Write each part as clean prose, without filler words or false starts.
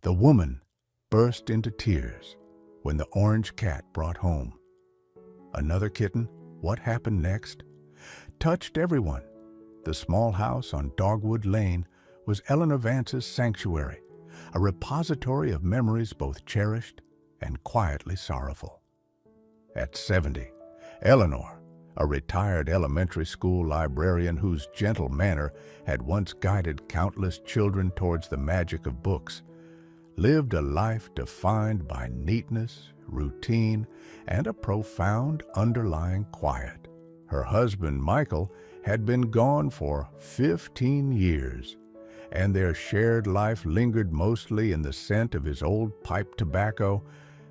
The woman burst into tears when the orange cat brought home another kitten. What happened next touched everyone. The small house on Dogwood Lane was Eleanor Vance's sanctuary, a repository of memories both cherished and quietly sorrowful. At 70, Eleanor, a retired elementary school librarian whose gentle manner had once guided countless children towards the magic of books, lived a life defined by neatness, routine, and a profound underlying quiet. Her husband, Michael, had been gone for 15 years, and their shared life lingered mostly in the scent of his old pipe tobacco,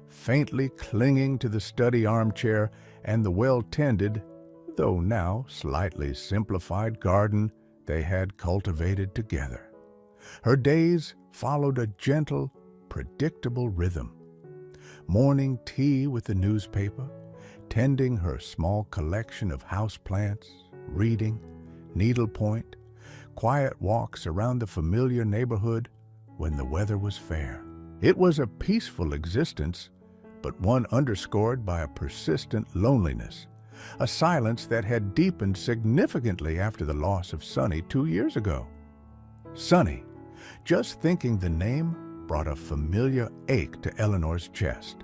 faintly clinging to the study armchair and the well-tended, though now slightly simplified garden they had cultivated together. Her days followed a gentle, predictable rhythm. Morning tea with the newspaper, tending her small collection of houseplants, reading, needlepoint, quiet walks around the familiar neighborhood when the weather was fair. It was a peaceful existence, but one underscored by a persistent loneliness, a silence that had deepened significantly after the loss of Sonny 2 years ago. Sonny, just thinking the name brought a familiar ache to Eleanor's chest.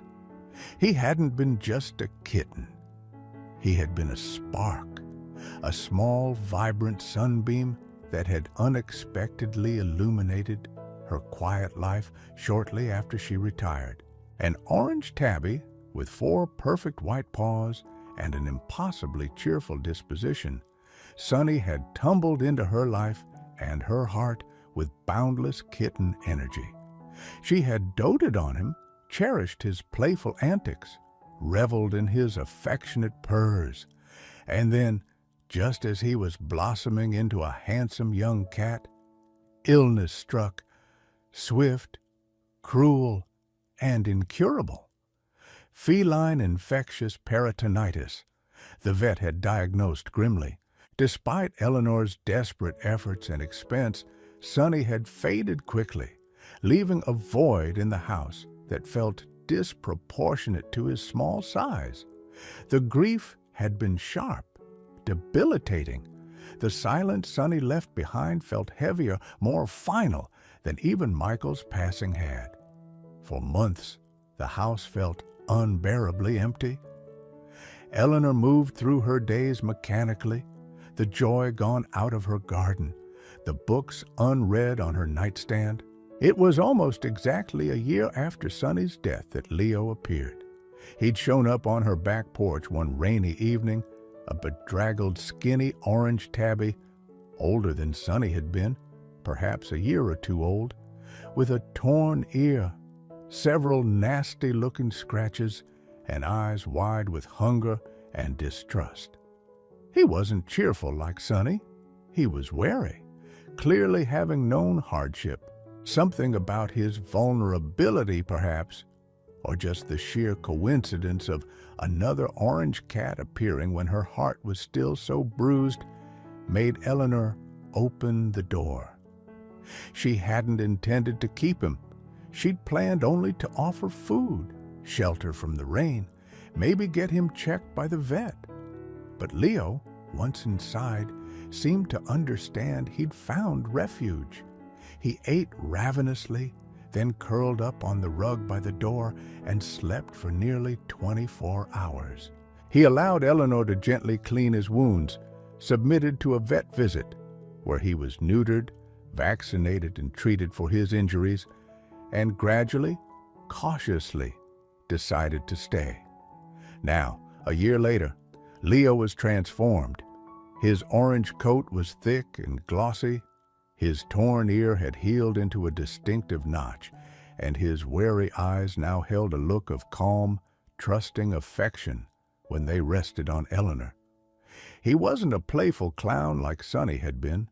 He hadn't been just a kitten. He had been a spark, a small, vibrant sunbeam that had unexpectedly illuminated her quiet life shortly after she retired. An orange tabby with 4 perfect white paws and an impossibly cheerful disposition, Sonny had tumbled into her life and her heart with boundless kitten energy. She had doted on him, cherished his playful antics, reveled in his affectionate purrs, and then, just as he was blossoming into a handsome young cat, illness struck, swift, cruel, and incurable. Feline infectious peritonitis, the vet had diagnosed grimly. Despite Eleanor's desperate efforts and expense, Sonny had faded quickly, leaving a void in the house that felt disproportionate to his small size. The grief had been sharp, debilitating. The silence Sonny left behind felt heavier, more final than even Michael's passing had. For months, the house felt unbearably empty. Eleanor moved through her days mechanically, the joy gone out of her garden, the books unread on her nightstand. It was almost exactly a year after Sonny's death that Leo appeared. He'd shown up on her back porch one rainy evening, a bedraggled, skinny orange tabby, older than Sonny had been, perhaps a year or two old, with a torn ear, several nasty-looking scratches, and eyes wide with hunger and distrust. He wasn't cheerful like Sonny. He was wary, clearly having known hardship. Something about his vulnerability, perhaps, or just the sheer coincidence of another orange cat appearing when her heart was still so bruised, made Eleanor open the door. She hadn't intended to keep him. She'd planned only to offer food, shelter from the rain, maybe get him checked by the vet. But Leo, once inside, seemed to understand he'd found refuge. He ate ravenously, then curled up on the rug by the door and slept for nearly 24 hours. He allowed Eleanor to gently clean his wounds, submitted to a vet visit, where he was neutered, vaccinated, and treated for his injuries, and gradually, cautiously, decided to stay. Now, a year later, Leo was transformed. His orange coat was thick and glossy, his torn ear had healed into a distinctive notch, and his wary eyes now held a look of calm, trusting affection when they rested on Eleanor. He wasn't a playful clown like Sonny had been.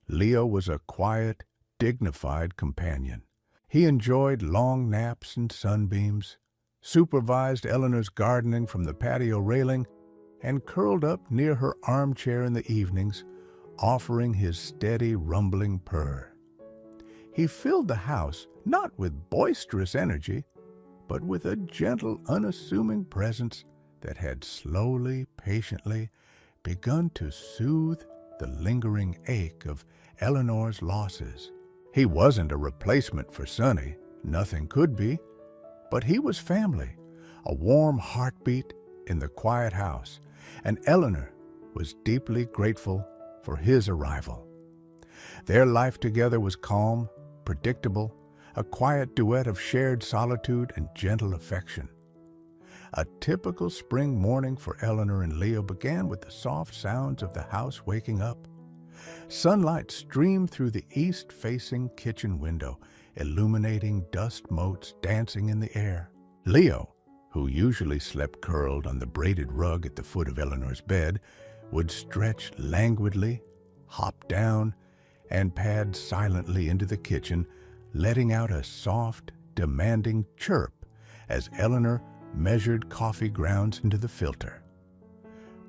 Leo was a quiet, dignified companion. He enjoyed long naps and sunbeams, supervised Eleanor's gardening from the patio railing, and curled up near her armchair in the evenings, offering his steady, rumbling purr. He filled the house not with boisterous energy, but with a gentle, unassuming presence that had slowly, patiently begun to soothe the lingering ache of Eleanor's losses. He wasn't a replacement for Sonny, nothing could be, but he was family, a warm heartbeat in the quiet house, and Eleanor was deeply grateful for his arrival. Their life together was calm, predictable, a quiet duet of shared solitude and gentle affection. A typical spring morning for Eleanor and Leo began with the soft sounds of the house waking up. Sunlight streamed through the east-facing kitchen window, illuminating dust motes dancing in the air. Leo, who usually slept curled on the braided rug at the foot of Eleanor's bed, would stretch languidly, hop down, and pad silently into the kitchen, letting out a soft, demanding chirp as Eleanor measured coffee grounds into the filter.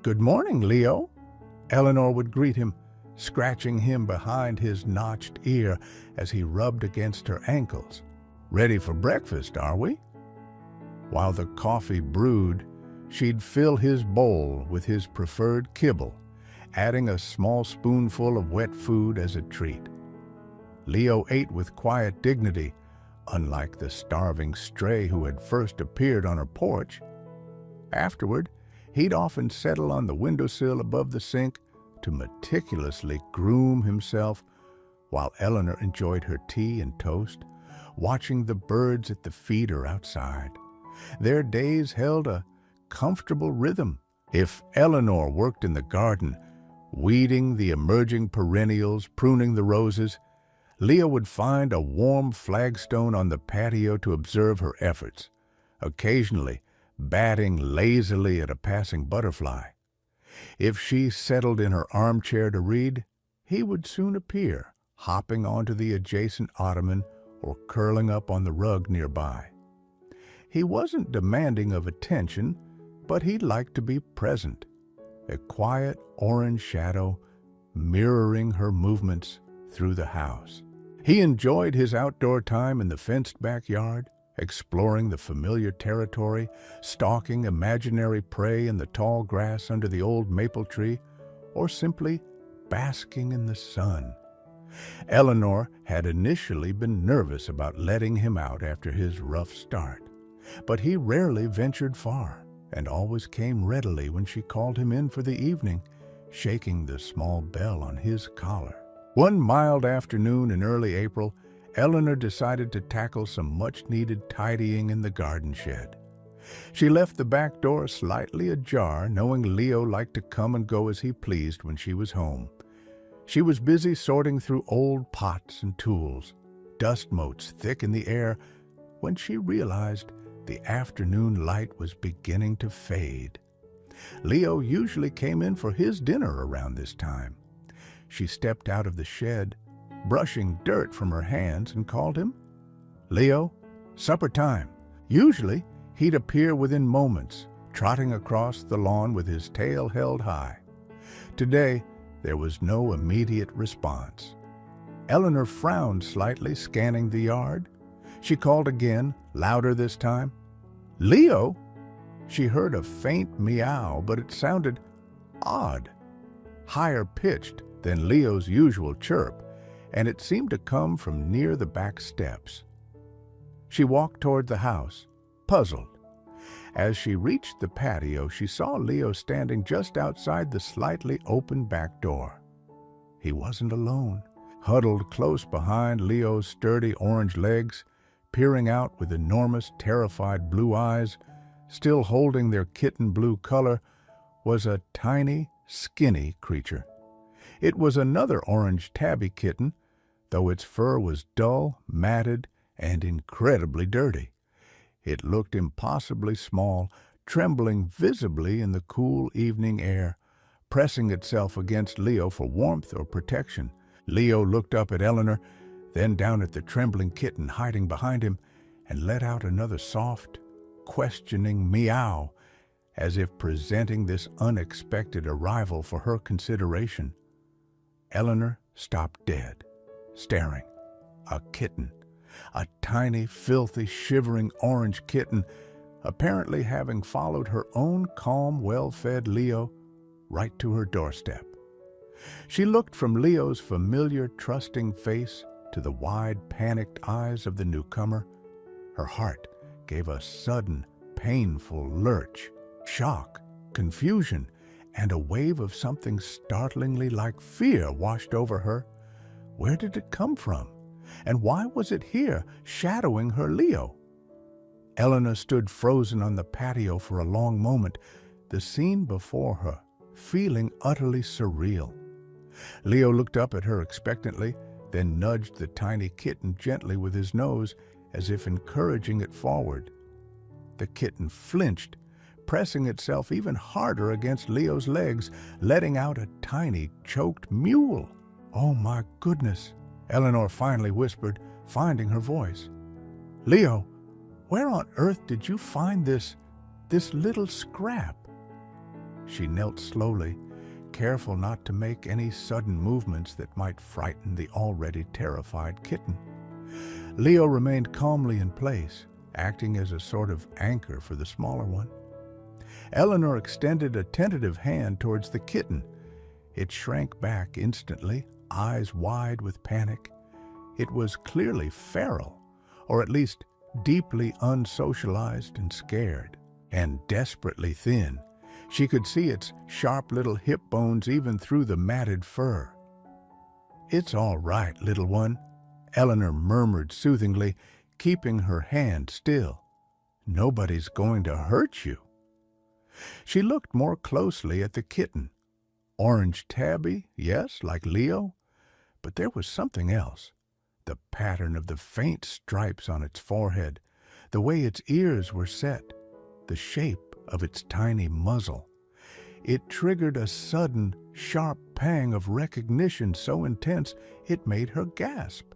"Good morning, Leo," Eleanor would greet him, scratching him behind his notched ear as he rubbed against her ankles. "Ready for breakfast, are we?" While the coffee brewed, she'd fill his bowl with his preferred kibble, adding a small spoonful of wet food as a treat. Leo ate with quiet dignity, unlike the starving stray who had first appeared on her porch. Afterward, he'd often settle on the windowsill above the sink to meticulously groom himself while Eleanor enjoyed her tea and toast, watching the birds at the feeder outside. Their days held a comfortable rhythm. If Eleanor worked in the garden, weeding the emerging perennials, pruning the roses, Leo would find a warm flagstone on the patio to observe her efforts, occasionally batting lazily at a passing butterfly. If she settled in her armchair to read, he would soon appear, hopping onto the adjacent ottoman or curling up on the rug nearby. He wasn't demanding of attention, but he liked to be present, a quiet orange shadow mirroring her movements through the house. He enjoyed his outdoor time in the fenced backyard, exploring the familiar territory, stalking imaginary prey in the tall grass under the old maple tree, or simply basking in the sun. Eleanor had initially been nervous about letting him out after his rough start, but he rarely ventured far and always came readily when she called him in for the evening, shaking the small bell on his collar. One mild afternoon in early April, Eleanor decided to tackle some much-needed tidying in the garden shed. She left the back door slightly ajar, knowing Leo liked to come and go as he pleased when she was home. She was busy sorting through old pots and tools, dust motes thick in the air, when she realized the afternoon light was beginning to fade. Leo usually came in for his dinner around this time. She stepped out of the shed, brushing dirt from her hands, and called him. "Leo, supper time." Usually, he'd appear within moments, trotting across the lawn with his tail held high. Today, there was no immediate response. Eleanor frowned slightly, scanning the yard. She called again, louder this time. "Leo?" She heard a faint meow, but it sounded odd, higher-pitched than Leo's usual chirp, and it seemed to come from near the back steps. She walked toward the house, puzzled. As she reached the patio, she saw Leo standing just outside the slightly open back door. He wasn't alone. Huddled close behind Leo's sturdy orange legs, peering out with enormous, terrified blue eyes, still holding their kitten blue color, was a tiny, skinny creature. It was another orange tabby kitten, though its fur was dull, matted, and incredibly dirty. It looked impossibly small, trembling visibly in the cool evening air, pressing itself against Leo for warmth or protection. Leo looked up at Eleanor, then down at the trembling kitten hiding behind him, and let out another soft, questioning meow, as if presenting this unexpected arrival for her consideration. Eleanor stopped dead, staring. A kitten. A tiny, filthy, shivering orange kitten, apparently having followed her own calm, well-fed Leo right to her doorstep. She looked from Leo's familiar, trusting face to the wide, panicked eyes of the newcomer. Her heart gave a sudden, painful lurch. Shock, confusion, and a wave of something startlingly like fear washed over her. Where did it come from? And why was it here, shadowing her Leo? Eleanor stood frozen on the patio for a long moment, the scene before her, feeling utterly surreal. Leo looked up at her expectantly, then nudged the tiny kitten gently with his nose, as if encouraging it forward. The kitten flinched, pressing itself even harder against Leo's legs, letting out a tiny, choked mewl. "Oh my goodness," Eleanor finally whispered, finding her voice. "Leo, where on earth did you find this little scrap?" She knelt slowly, careful not to make any sudden movements that might frighten the already terrified kitten. Leo remained calmly in place, acting as a sort of anchor for the smaller one. Eleanor extended a tentative hand towards the kitten. It shrank back instantly, eyes wide with panic. It was clearly feral, or at least deeply unsocialized and scared, and desperately thin. She could see its sharp little hip bones even through the matted fur. "It's all right, little one," Eleanor murmured soothingly, keeping her hand still. "Nobody's going to hurt you." She looked more closely at the kitten. Orange tabby, yes, like Leo, but there was something else. The pattern of the faint stripes on its forehead, the way its ears were set, the shape of its tiny muzzle. It triggered a sudden, sharp pang of recognition so intense it made her gasp.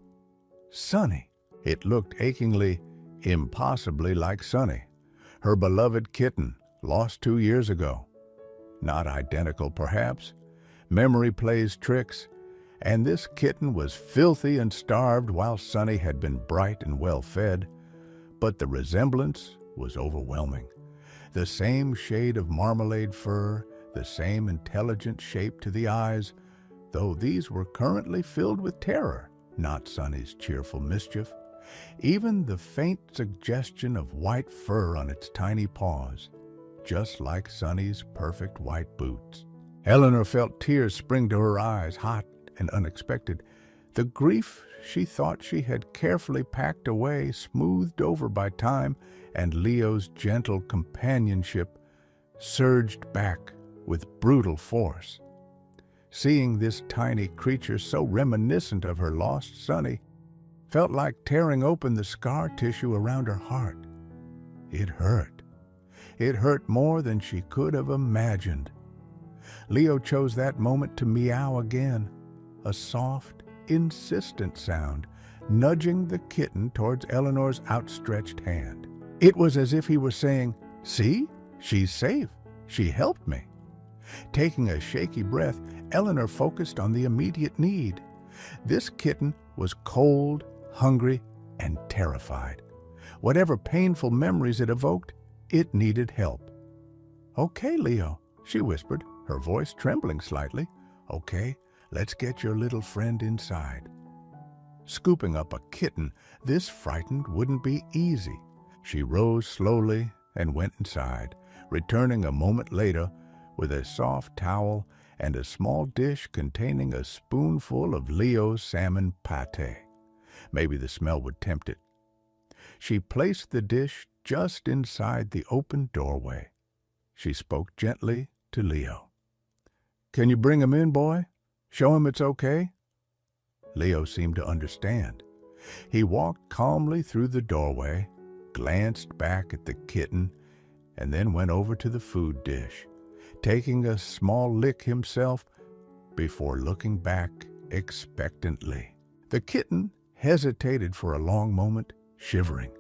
Sunny. It looked achingly, impossibly like Sunny, her beloved kitten, lost 2 years ago. Not identical, perhaps. Memory plays tricks, and this kitten was filthy and starved while Sunny had been bright and well-fed. But the resemblance was overwhelming. The same shade of marmalade fur, the same intelligent shape to the eyes, though these were currently filled with terror, not Sunny's cheerful mischief. Even the faint suggestion of white fur on its tiny paws, just like Sunny's perfect white boots. Eleanor felt tears spring to her eyes, hot and unexpected. The grief she thought she had carefully packed away, smoothed over by time and Leo's gentle companionship, surged back with brutal force. Seeing this tiny creature so reminiscent of her lost Sunny felt like tearing open the scar tissue around her heart. It hurt. It hurt more than she could have imagined. Leo chose that moment to meow again, a soft, insistent sound, nudging the kitten towards Eleanor's outstretched hand. It was as if he were saying, "See, she's safe. She helped me." Taking a shaky breath, Eleanor focused on the immediate need. This kitten was cold, hungry, and terrified. Whatever painful memories it evoked, it needed help. "Okay, Leo," she whispered, her voice trembling slightly. "Okay, let's get your little friend inside." Scooping up a kitten this frightened wouldn't be easy. She rose slowly and went inside, returning a moment later with a soft towel and a small dish containing a spoonful of Leo's salmon pâté. Maybe the smell would tempt it. She placed the dish just inside the open doorway. She spoke gently to Leo. "Can you bring him in, boy? Show him it's okay?" Leo seemed to understand. He walked calmly through the doorway, glanced back at the kitten, and then went over to the food dish, taking a small lick himself before looking back expectantly. The kitten hesitated for a long moment, shivering,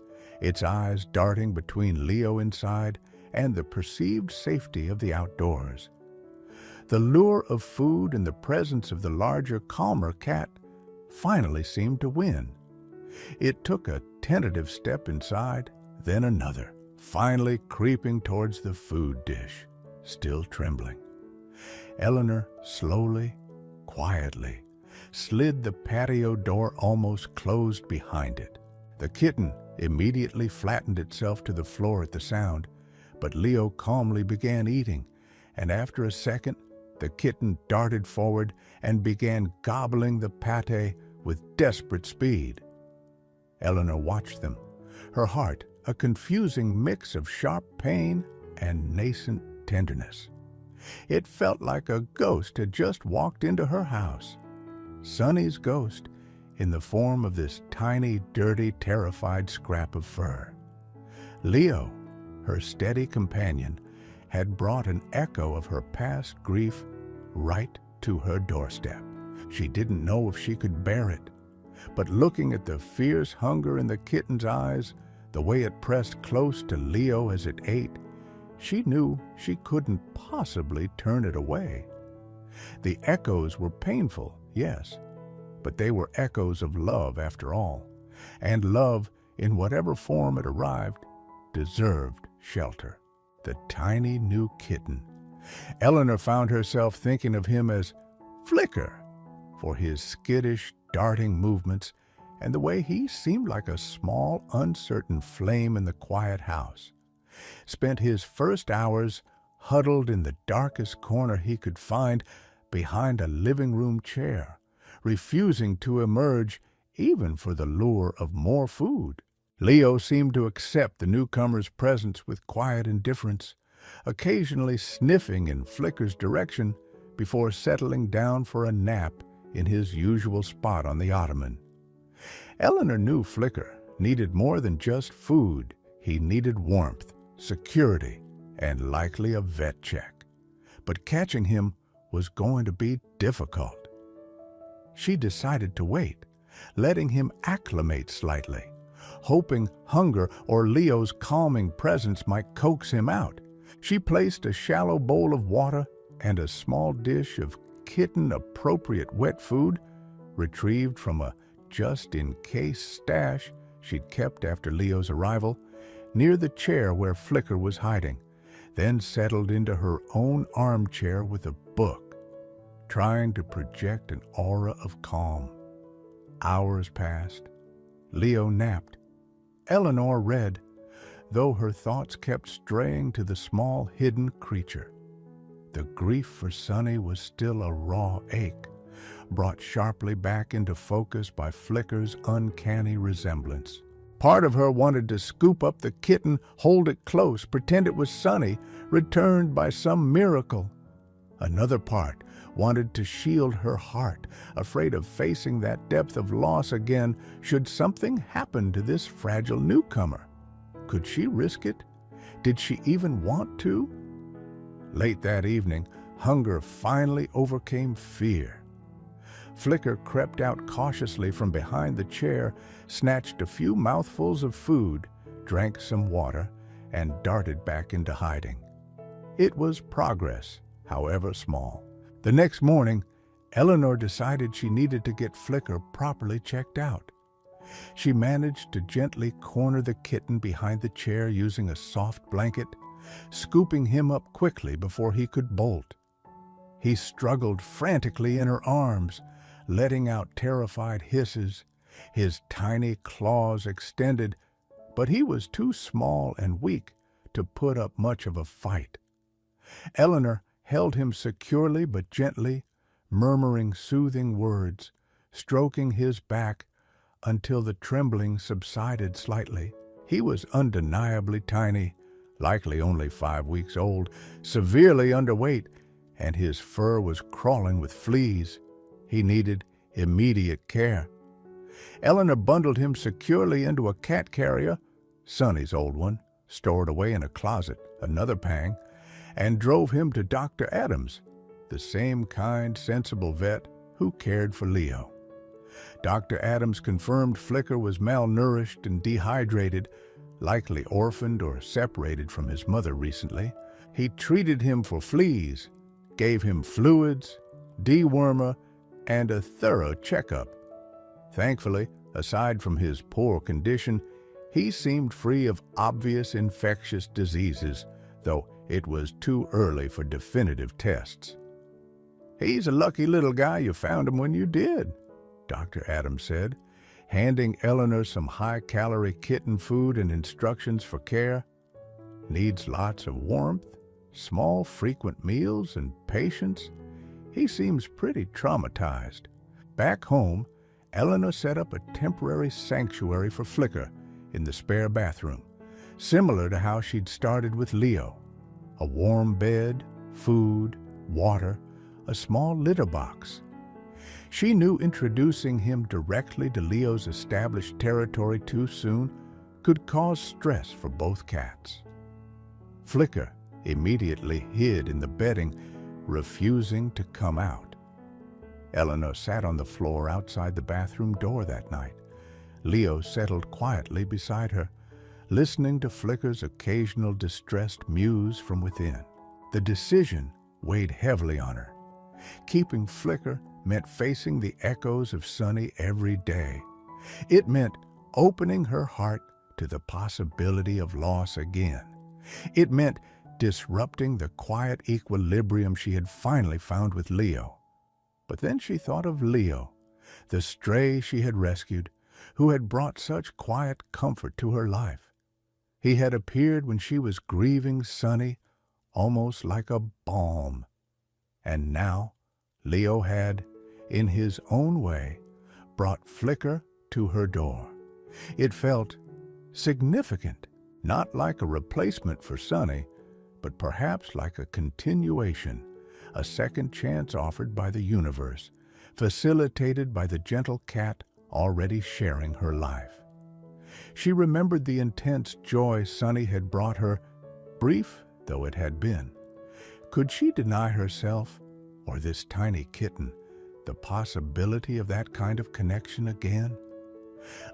its eyes darting between Leo inside and the perceived safety of the outdoors. The lure of food and the presence of the larger, calmer cat finally seemed to win. It took a tentative step inside, then another, finally creeping towards the food dish, still trembling. Eleanor slowly, quietly, slid the patio door almost closed behind it. The kitten immediately flattened itself to the floor at the sound, but Leo calmly began eating, and after a second, the kitten darted forward and began gobbling the pâté with desperate speed. Eleanor watched them, her heart a confusing mix of sharp pain and nascent tenderness. It felt like a ghost had just walked into her house. Sonny's ghost, in the form of this tiny, dirty, terrified scrap of fur. Leo, her steady companion, had brought an echo of her past grief right to her doorstep. She didn't know if she could bear it, but looking at the fierce hunger in the kitten's eyes, the way it pressed close to Leo as it ate, she knew she couldn't possibly turn it away. The echoes were painful, yes, but they were echoes of love after all, and love, in whatever form it arrived, deserved shelter. The tiny new kitten. Eleanor found herself thinking of him as Flicker, for his skittish, darting movements and the way he seemed like a small, uncertain flame in the quiet house. Spent his first hours huddled in the darkest corner he could find behind a living room chair, refusing to emerge even for the lure of more food. Leo seemed to accept the newcomer's presence with quiet indifference, occasionally sniffing in Flicker's direction before settling down for a nap in his usual spot on the ottoman. Eleanor knew Flicker needed more than just food. He needed warmth, security, and likely a vet check. But catching him was going to be difficult. She decided to wait, letting him acclimate slightly, hoping hunger or Leo's calming presence might coax him out. She placed a shallow bowl of water and a small dish of kitten-appropriate wet food, retrieved from a just-in-case stash she'd kept after Leo's arrival, near the chair where Flicker was hiding, then settled into her own armchair with a book, trying to project an aura of calm. Hours passed. Leo napped. Eleanor read, though her thoughts kept straying to the small, hidden creature. The grief for Sonny was still a raw ache, brought sharply back into focus by Flicker's uncanny resemblance. Part of her wanted to scoop up the kitten, hold it close, pretend it was Sonny, returned by some miracle. Another part wanted to shield her heart, afraid of facing that depth of loss again should something happen to this fragile newcomer. Could she risk it? Did she even want to? Late that evening, hunger finally overcame fear. Flicker crept out cautiously from behind the chair, snatched a few mouthfuls of food, drank some water, and darted back into hiding. It was progress, however small. The next morning, Eleanor decided she needed to get Flicker properly checked out. She managed to gently corner the kitten behind the chair using a soft blanket, scooping him up quickly before he could bolt. He struggled frantically in her arms, letting out terrified hisses, his tiny claws extended, but he was too small and weak to put up much of a fight. Eleanor held him securely but gently, murmuring soothing words, stroking his back until the trembling subsided slightly. He was undeniably tiny, likely only 5 weeks old, severely underweight, and his fur was crawling with fleas. He needed immediate care. Eleanor bundled him securely into a cat carrier, Sonny's old one, stored away in a closet, another pang, and drove him to Dr. Adams, the same kind, sensible vet who cared for Leo. Dr. Adams confirmed Flicker was malnourished and dehydrated, likely orphaned or separated from his mother recently. He treated him for fleas, gave him fluids, dewormer, and a thorough checkup. Thankfully, Aside from his poor condition, he seemed free of obvious infectious diseases, though it was too early for definitive tests. "He's a lucky little guy you found him when you did," Dr. Adams said, handing Eleanor some high-calorie kitten food and instructions for care. "Needs lots of warmth, small frequent meals, and patience. He seems pretty traumatized." Back home, Eleanor set up a temporary sanctuary for Flicker in the spare bathroom, similar to how she'd started with Leo. A warm bed, food, water, a small litter box. She knew introducing him directly to Leo's established territory too soon could cause stress for both cats. Flicker immediately hid in the bedding, refusing to come out. Eleanor sat on the floor outside the bathroom door that night. Leo settled quietly beside her, listening to Flicker's occasional distressed mews from within. The decision weighed heavily on her. Keeping Flicker meant facing the echoes of Sunny every day. It meant opening her heart to the possibility of loss again. It meant disrupting the quiet equilibrium she had finally found with Leo. But then she thought of Leo, the stray she had rescued, who had brought such quiet comfort to her life. He had appeared when she was grieving Sunny, almost like a balm. And now Leo had, in his own way, brought Flicker to her door. It felt significant, not like a replacement for Sunny, but perhaps like a continuation, a second chance offered by the universe, facilitated by the gentle cat already sharing her life. She remembered the intense joy Sunny had brought her, brief though it had been. Could she deny herself, or this tiny kitten, the possibility of that kind of connection again?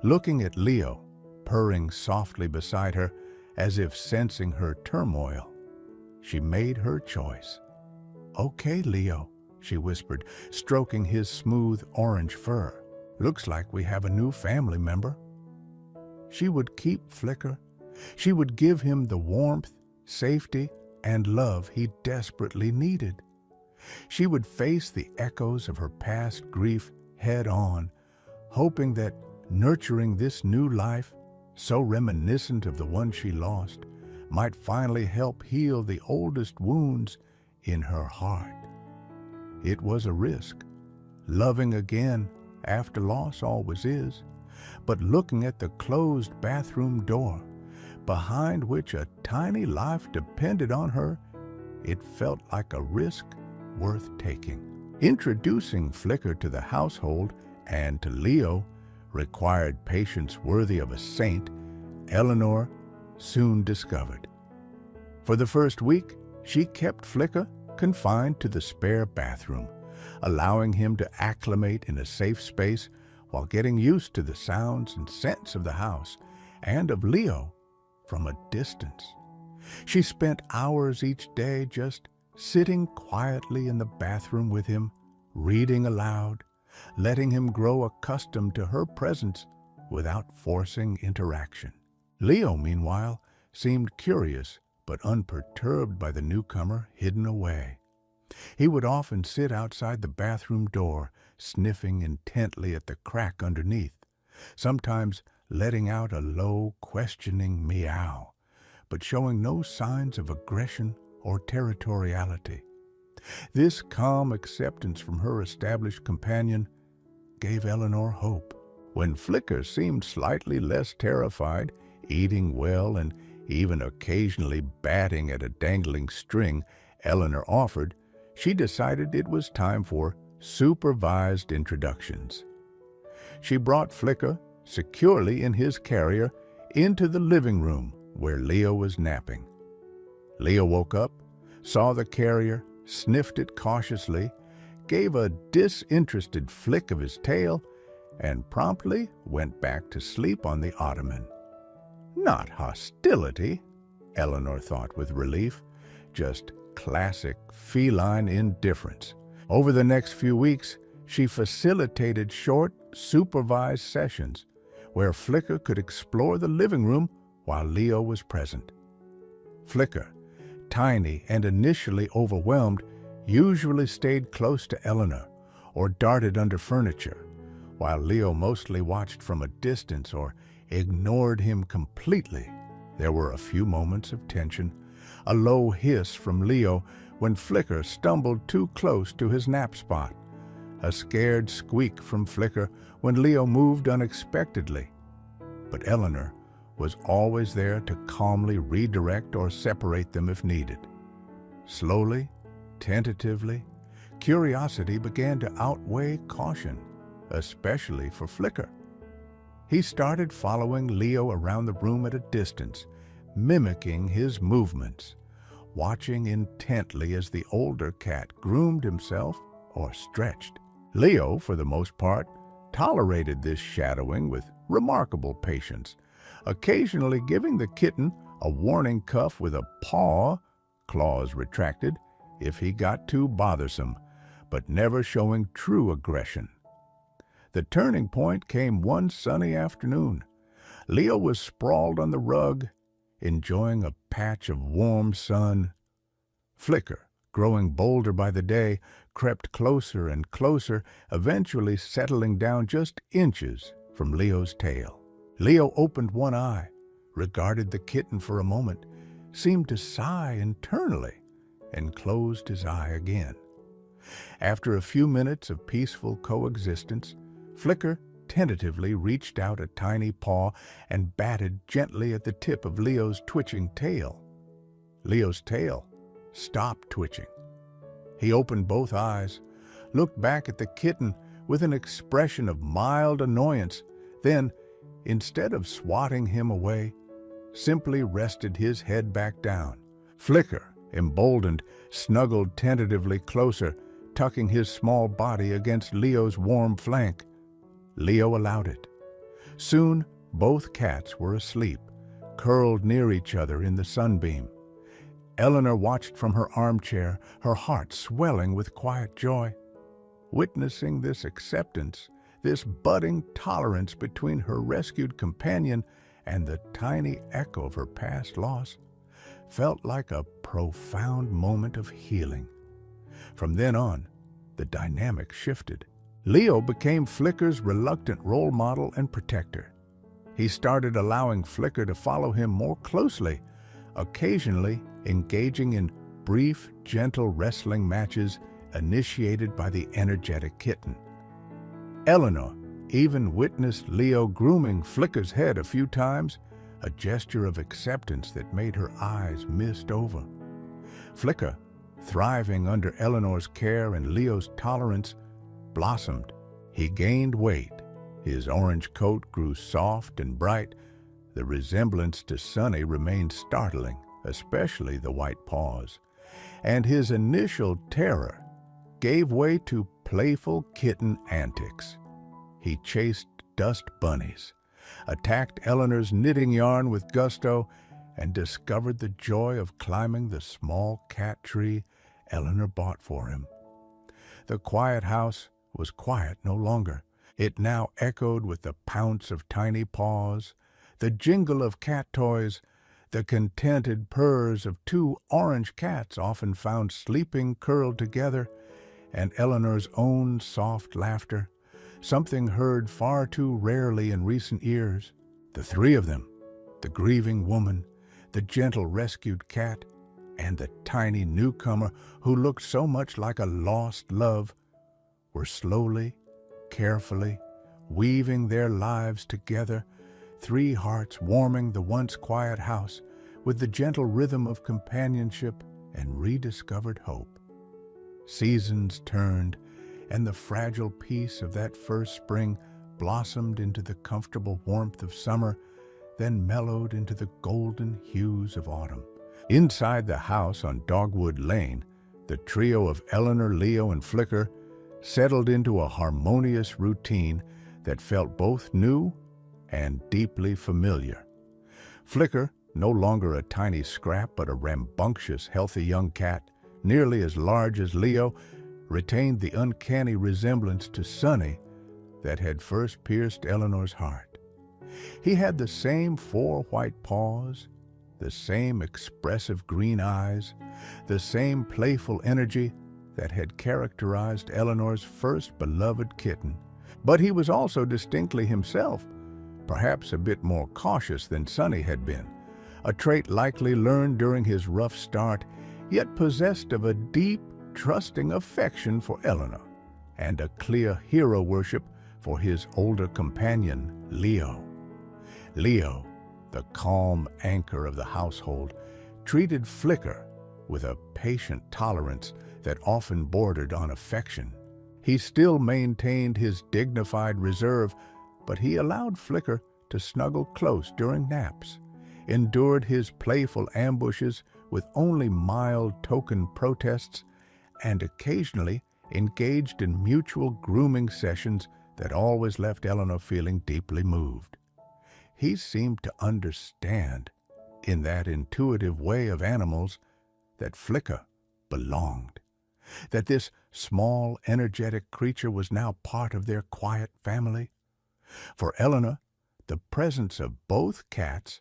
Looking at Leo, purring softly beside her, as if sensing her turmoil, she made her choice. "Okay, Leo," she whispered, stroking his smooth orange fur. "Looks like we have a new family member." She would keep Flicker. She would give him the warmth, safety, and love he desperately needed. She would face the echoes of her past grief head on, hoping that nurturing this new life, so reminiscent of the one she lost, might finally help heal the oldest wounds in her heart. It was a risk. Loving again after loss always is, but looking at the closed bathroom door, behind which a tiny life depended on her, it felt like a risk worth taking. Introducing Flicker to the household and to Leo required patience worthy of a saint, Eleanor soon discovered. For the first week, she kept Flicker confined to the spare bathroom, allowing him to acclimate in a safe space while getting used to the sounds and scents of the house and of Leo from a distance. She spent hours each day just sitting quietly in the bathroom with him, reading aloud, letting him grow accustomed to her presence without forcing interaction. Leo, meanwhile, seemed curious but unperturbed by the newcomer hidden away. He would often sit outside the bathroom door, sniffing intently at the crack underneath, sometimes letting out a low, questioning meow, but showing no signs of aggression or territoriality. This calm acceptance from her established companion gave Eleanor hope. When Flicker seemed slightly less terrified, eating well and even occasionally batting at a dangling string Eleanor offered, she decided it was time for supervised introductions. She brought Flicker, securely in his carrier, into the living room where Leo was napping. Leo woke up, saw the carrier, sniffed it cautiously, gave a disinterested flick of his tail, and promptly went back to sleep on the ottoman. Not hostility, Eleanor thought with relief, just classic feline indifference. Over the next few weeks, She facilitated short, supervised sessions where Flicker could explore the living room while Leo was present. Flicker, tiny and initially overwhelmed, usually stayed close to Eleanor or darted under furniture, while Leo mostly watched from a distance or ignored him completely. There were a few moments of tension, a low hiss from Leo when Flicker stumbled too close to his nap spot, a scared squeak from Flicker when Leo moved unexpectedly. But Eleanor was always there to calmly redirect or separate them if needed. Slowly, tentatively, curiosity began to outweigh caution, especially for Flicker. He started following Leo around the room at a distance, mimicking his movements, watching intently as the older cat groomed himself or stretched. Leo, for the most part, tolerated this shadowing with remarkable patience, occasionally giving the kitten a warning cuff with a paw, claws retracted, if he got too bothersome, but never showing true aggression. The turning point came one sunny afternoon. Leo was sprawled on the rug, enjoying a patch of warm sun. Flicker, growing bolder by the day, crept closer and closer, eventually settling down just inches from Leo's tail. Leo opened one eye, regarded the kitten for a moment, seemed to sigh internally, and closed his eye again. After a few minutes of peaceful coexistence, Flicker tentatively reached out a tiny paw and batted gently at the tip of Leo's twitching tail. Leo's tail stopped twitching. He opened both eyes, looked back at the kitten with an expression of mild annoyance, then, instead of swatting him away, simply rested his head back down. Flicker, emboldened, snuggled tentatively closer, tucking his small body against Leo's warm flank. Leo allowed it. Soon, both cats were asleep, curled near each other in the sunbeam. Eleanor watched from her armchair, her heart swelling with quiet joy. Witnessing this acceptance, this budding tolerance between her rescued companion and the tiny echo of her past loss, felt like a profound moment of healing. From then on, the dynamic shifted. Leo became Flicker's reluctant role model and protector. He started allowing Flicker to follow him more closely, occasionally engaging in brief, gentle wrestling matches initiated by the energetic kitten. Eleanor even witnessed Leo grooming Flicker's head a few times, a gesture of acceptance that made her eyes mist over. Flicker, thriving under Eleanor's care and Leo's tolerance, blossomed. He gained weight. His orange coat grew soft and bright. The resemblance to Sunny remained startling, especially the white paws. And his initial terror gave way to playful kitten antics. He chased dust bunnies, attacked Eleanor's knitting yarn with gusto, and discovered the joy of climbing the small cat tree Eleanor bought for him. The quiet house was quiet no longer. It now echoed with the pounce of tiny paws, the jingle of cat toys, the contented purrs of two orange cats often found sleeping curled together, and Eleanor's own soft laughter, something heard far too rarely in recent years. The three of them, the grieving woman, the gentle rescued cat, and the tiny newcomer who looked so much like a lost love, were slowly, carefully, weaving their lives together, three hearts warming the once quiet house with the gentle rhythm of companionship and rediscovered hope. Seasons turned, and the fragile peace of that first spring blossomed into the comfortable warmth of summer, then mellowed into the golden hues of autumn. Inside the house on Dogwood Lane, the trio of Eleanor, Leo, and Flicker settled into a harmonious routine that felt both new and deeply familiar. Flicker, no longer a tiny scrap but a rambunctious, healthy young cat, nearly as large as Leo, retained the uncanny resemblance to Sonny that had first pierced Eleanor's heart. He had the same 4 white paws, the same expressive green eyes, the same playful energy that had characterized Eleanor's first beloved kitten. But he was also distinctly himself, perhaps a bit more cautious than Sonny had been, a trait likely learned during his rough start, yet possessed of a deep, trusting affection for Eleanor, and a clear hero worship for his older companion, Leo. Leo, the calm anchor of the household, treated Flicker with a patient tolerance that often bordered on affection. He still maintained his dignified reserve, but he allowed Flicker to snuggle close during naps, endured his playful ambushes with only mild token protests, and occasionally engaged in mutual grooming sessions that always left Eleanor feeling deeply moved. He seemed to understand, in that intuitive way of animals, that Flicker belonged, that this small, energetic creature was now part of their quiet family. For Eleanor, the presence of both cats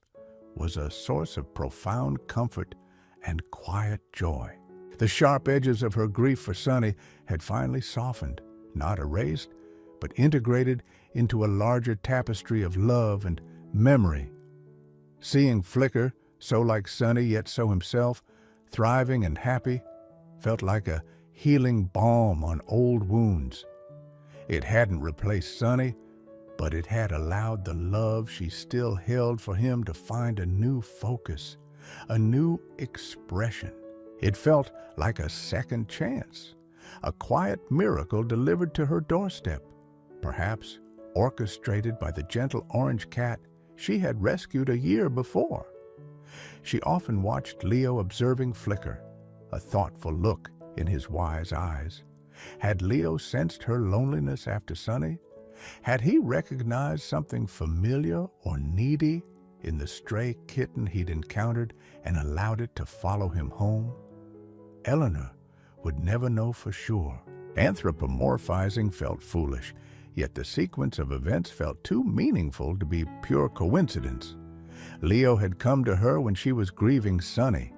was a source of profound comfort and quiet joy. The sharp edges of her grief for Sonny had finally softened, not erased, but integrated into a larger tapestry of love and memory. Seeing Flicker, so like Sonny yet so himself, thriving and happy, felt like a healing balm on old wounds. It hadn't replaced Sonny, but it had allowed the love she still held for him to find a new focus, a new expression. It felt like a second chance, a quiet miracle delivered to her doorstep, perhaps orchestrated by the gentle orange cat she had rescued a year before. She often watched Leo observing Flicker, a thoughtful look in his wise eyes. Had Leo sensed her loneliness after Sonny? Had he recognized something familiar or needy in the stray kitten he'd encountered and allowed it to follow him home? Eleanor would never know for sure. Anthropomorphizing felt foolish, yet the sequence of events felt too meaningful to be pure coincidence. Leo had come to her when she was grieving Sonny.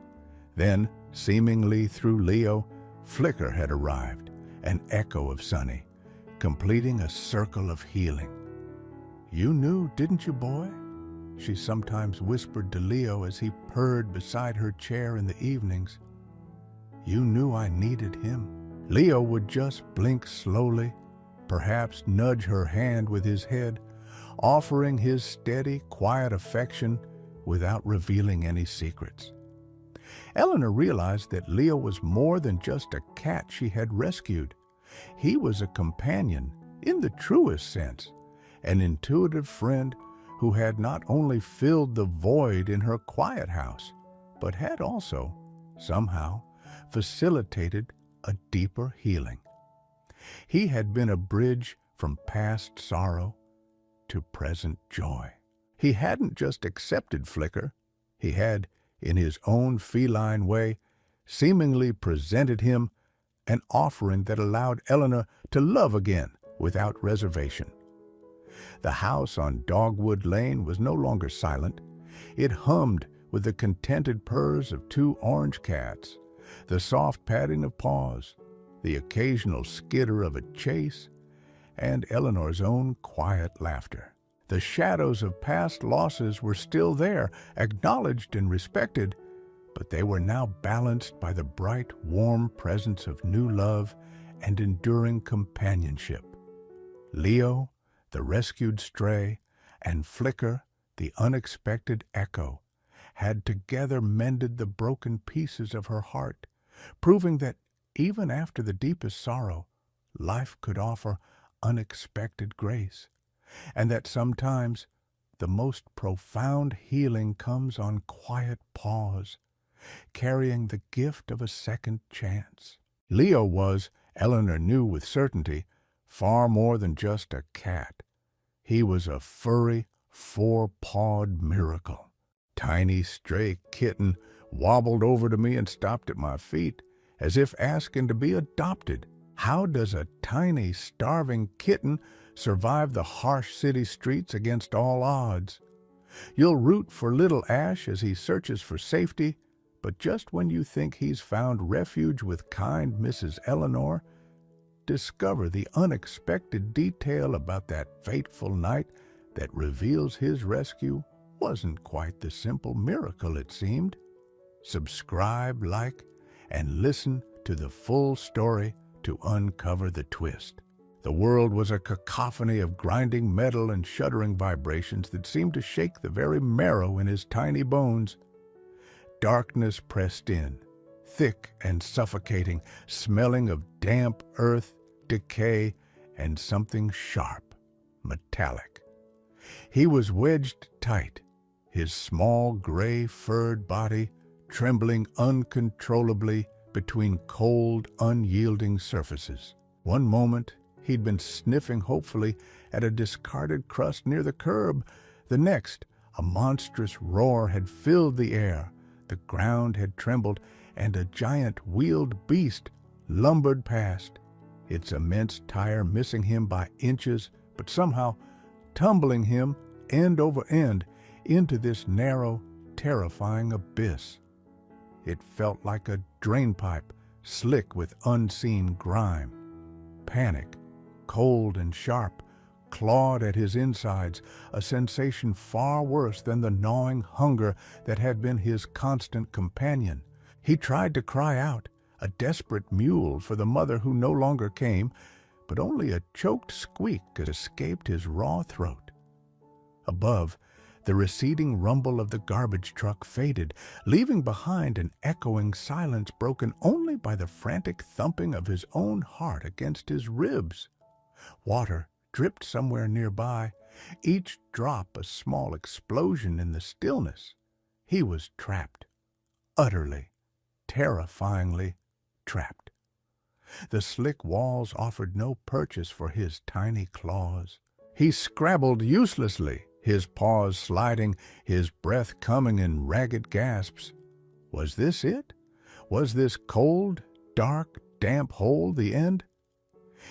Then, seemingly through Leo, Flicker had arrived, an echo of Sonny, completing a circle of healing. "You knew, didn't you, boy?" she sometimes whispered to Leo as he purred beside her chair in the evenings. "You knew I needed him." Leo would just blink slowly, perhaps nudge her hand with his head, offering his steady, quiet affection without revealing any secrets. Eleanor realized that Leo was more than just a cat she had rescued. He was a companion, in the truest sense, an intuitive friend who had not only filled the void in her quiet house, but had also, somehow, facilitated a deeper healing. He had been a bridge from past sorrow to present joy. He hadn't just accepted Flicker, he had, in his own feline way, seemingly presented him an offering that allowed Eleanor to love again without reservation. The house on Dogwood Lane was no longer silent. It hummed with the contented purrs of 2 orange cats, the soft patting of paws, the occasional skitter of a chase, and Eleanor's own quiet laughter. The shadows of past losses were still there, acknowledged and respected, but they were now balanced by the bright, warm presence of new love and enduring companionship. Leo, the rescued stray, and Flicker, the unexpected echo, had together mended the broken pieces of her heart, proving that even after the deepest sorrow, life could offer unexpected grace, and that sometimes the most profound healing comes on quiet pause, carrying the gift of a second chance. Leo was, Eleanor knew with certainty, far more than just a cat. He was a furry, 4-pawed miracle. Tiny stray kitten wobbled over to me and stopped at my feet, as if asking to be adopted. How does a tiny, starving kitten survive the harsh city streets against all odds? You'll root for little Ash as he searches for safety, but just when you think he's found refuge with kind Mrs. Eleanor, discover the unexpected detail about that fateful night that reveals his rescue wasn't quite the simple miracle it seemed. Subscribe, like, and listen to the full story to uncover the twist. The world was a cacophony of grinding metal and shuddering vibrations that seemed to shake the very marrow in his tiny bones. Darkness pressed in, thick and suffocating, smelling of damp earth, decay, and something sharp, metallic. He was wedged tight, his small gray furred body trembling uncontrollably between cold, unyielding surfaces. One moment, he'd been sniffing hopefully at a discarded crust near the curb. The next, a monstrous roar had filled the air. The ground had trembled, and a giant wheeled beast lumbered past, its immense tire missing him by inches, but somehow tumbling him end over end into this narrow, terrifying abyss. It felt like a drainpipe, slick with unseen grime. Panic, cold and sharp, clawed at his insides, a sensation far worse than the gnawing hunger that had been his constant companion. He tried to cry out, a desperate mule for the mother who no longer came, but only a choked squeak escaped his raw throat. Above, the receding rumble of the garbage truck faded, leaving behind an echoing silence broken only by the frantic thumping of his own heart against his ribs. Water dripped somewhere nearby, each drop a small explosion in the stillness. He was trapped, utterly, terrifyingly trapped. The slick walls offered no purchase for his tiny claws. He scrabbled uselessly, his paws sliding, his breath coming in ragged gasps. Was this it? Was this cold, dark, damp hole the end?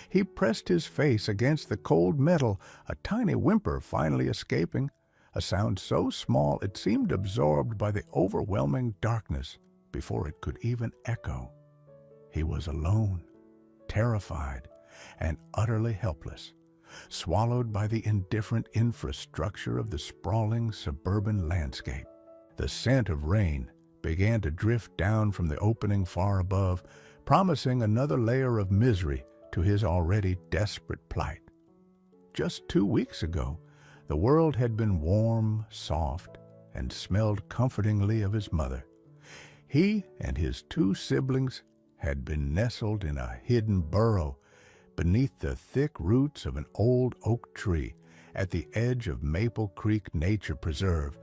He pressed his face against the cold metal, a tiny whimper finally escaping, a sound so small it seemed absorbed by the overwhelming darkness before it could even echo. He was alone, terrified, and utterly helpless, swallowed by the indifferent infrastructure of the sprawling suburban landscape. The scent of rain began to drift down from the opening far above, promising another layer of misery to his already desperate plight. Just 2 weeks ago, the world had been warm, soft, and smelled comfortingly of his mother. He and his 2 siblings had been nestled in a hidden burrow beneath the thick roots of an old oak tree at the edge of Maple Creek Nature Preserve,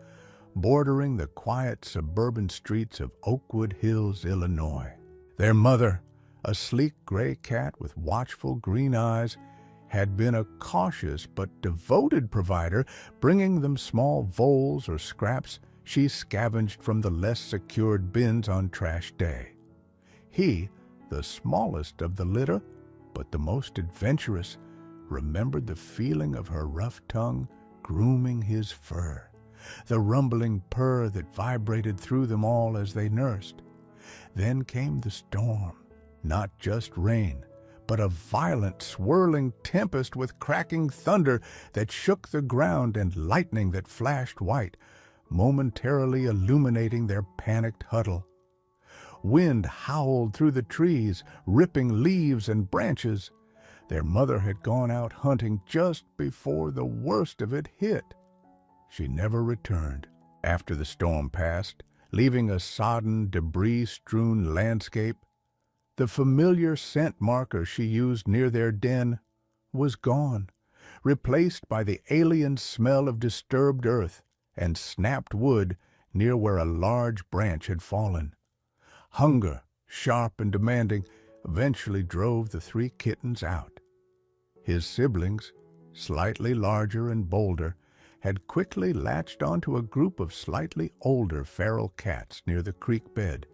bordering the quiet suburban streets of Oakwood Hills, Illinois. Their mother, a sleek gray cat with watchful green eyes, had been a cautious but devoted provider, bringing them small voles or scraps she scavenged from the less secured bins on trash day. He, the smallest of the litter, but the most adventurous, remembered the feeling of her rough tongue grooming his fur, the rumbling purr that vibrated through them all as they nursed. Then came the storm, not just rain, but a violent, swirling tempest with cracking thunder that shook the ground and lightning that flashed white, momentarily illuminating their panicked huddle. Wind howled through the trees, ripping leaves and branches. Their mother had gone out hunting just before the worst of it hit. She never returned. After the storm passed, leaving a sodden, debris-strewn landscape, the familiar scent marker she used near their den was gone, replaced by the alien smell of disturbed earth and snapped wood near where a large branch had fallen. Hunger, sharp and demanding, eventually drove the 3 kittens out. His siblings, slightly larger and bolder, had quickly latched onto a group of slightly older feral cats near the creek bed.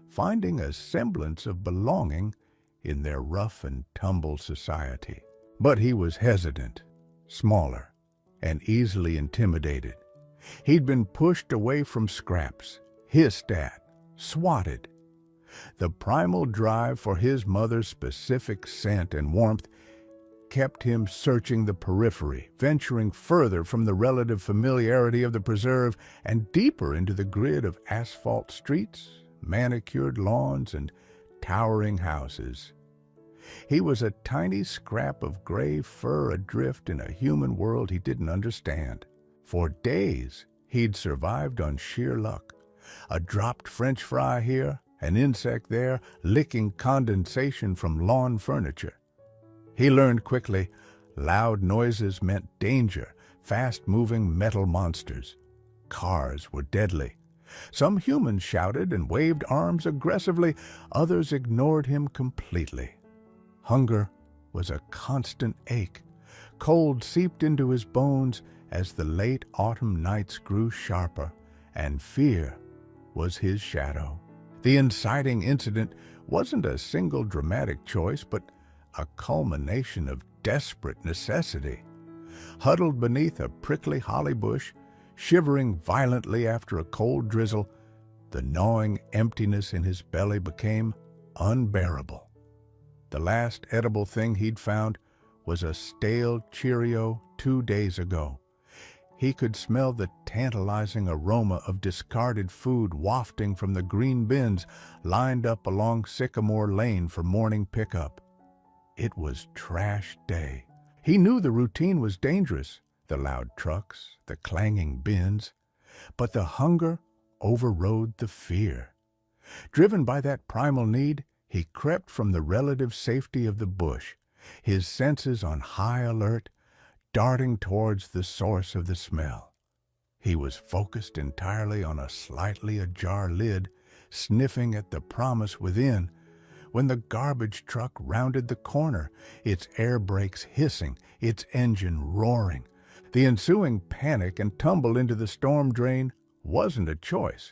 Finding a semblance of belonging, in their rough-and-tumble society. But he was hesitant, smaller, and easily intimidated. He'd been pushed away from scraps, hissed at, swatted. The primal drive for his mother's specific scent and warmth kept him searching the periphery, venturing further from the relative familiarity of the preserve and deeper into the grid of asphalt streets, manicured lawns, and towering houses. He was a tiny scrap of gray fur adrift in a human world he didn't understand. For days, he'd survived on sheer luck. A dropped French fry here, an insect there, licking condensation from lawn furniture. He learned quickly, loud noises meant danger, fast-moving metal monsters. Cars were deadly. Some humans shouted and waved arms aggressively, others ignored him completely. Hunger was a constant ache. Cold seeped into his bones as the late autumn nights grew sharper, and fear was his shadow. The inciting incident wasn't a single dramatic choice, but a culmination of desperate necessity. Huddled beneath a prickly holly bush, shivering violently after a cold drizzle, the gnawing emptiness in his belly became unbearable. The last edible thing he'd found was a stale Cheerio 2 days ago. He could smell the tantalizing aroma of discarded food wafting from the green bins lined up along Sycamore Lane for morning pickup. It was trash day. He knew the routine was dangerous, the loud trucks, the clanging bins, but the hunger overrode the fear. Driven by that primal need, he crept from the relative safety of the bush, his senses on high alert, darting towards the source of the smell. He was focused entirely on a slightly ajar lid, sniffing at the promise within, when the garbage truck rounded the corner, its air brakes hissing, its engine roaring. The ensuing panic and tumble into the storm drain wasn't a choice,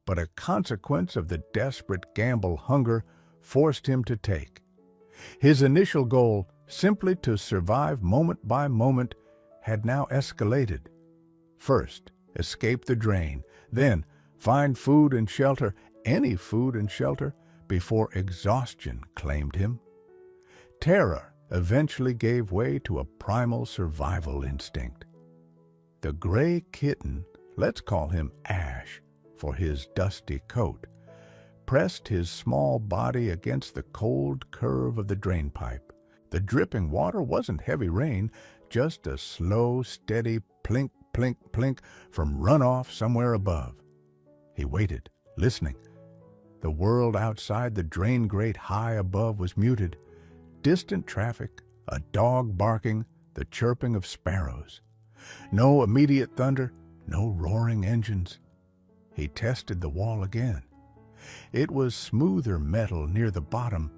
but a consequence of the desperate gamble hunger forced him to take. His initial goal, simply to survive moment by moment, had now escalated. First, escape the drain, then find food and shelter, any food and shelter, before exhaustion claimed him. Terror eventually gave way to a primal survival instinct. The gray kitten, let's call him Ash for his dusty coat, pressed his small body against the cold curve of the drainpipe. The dripping water wasn't heavy rain, just a slow, steady plink, plink, plink from runoff somewhere above. He waited, listening. The world outside the drain grate high above was muted. Distant traffic, a dog barking, the chirping of sparrows. No immediate thunder, no roaring engines. He tested the wall again. It was smoother metal near the bottom,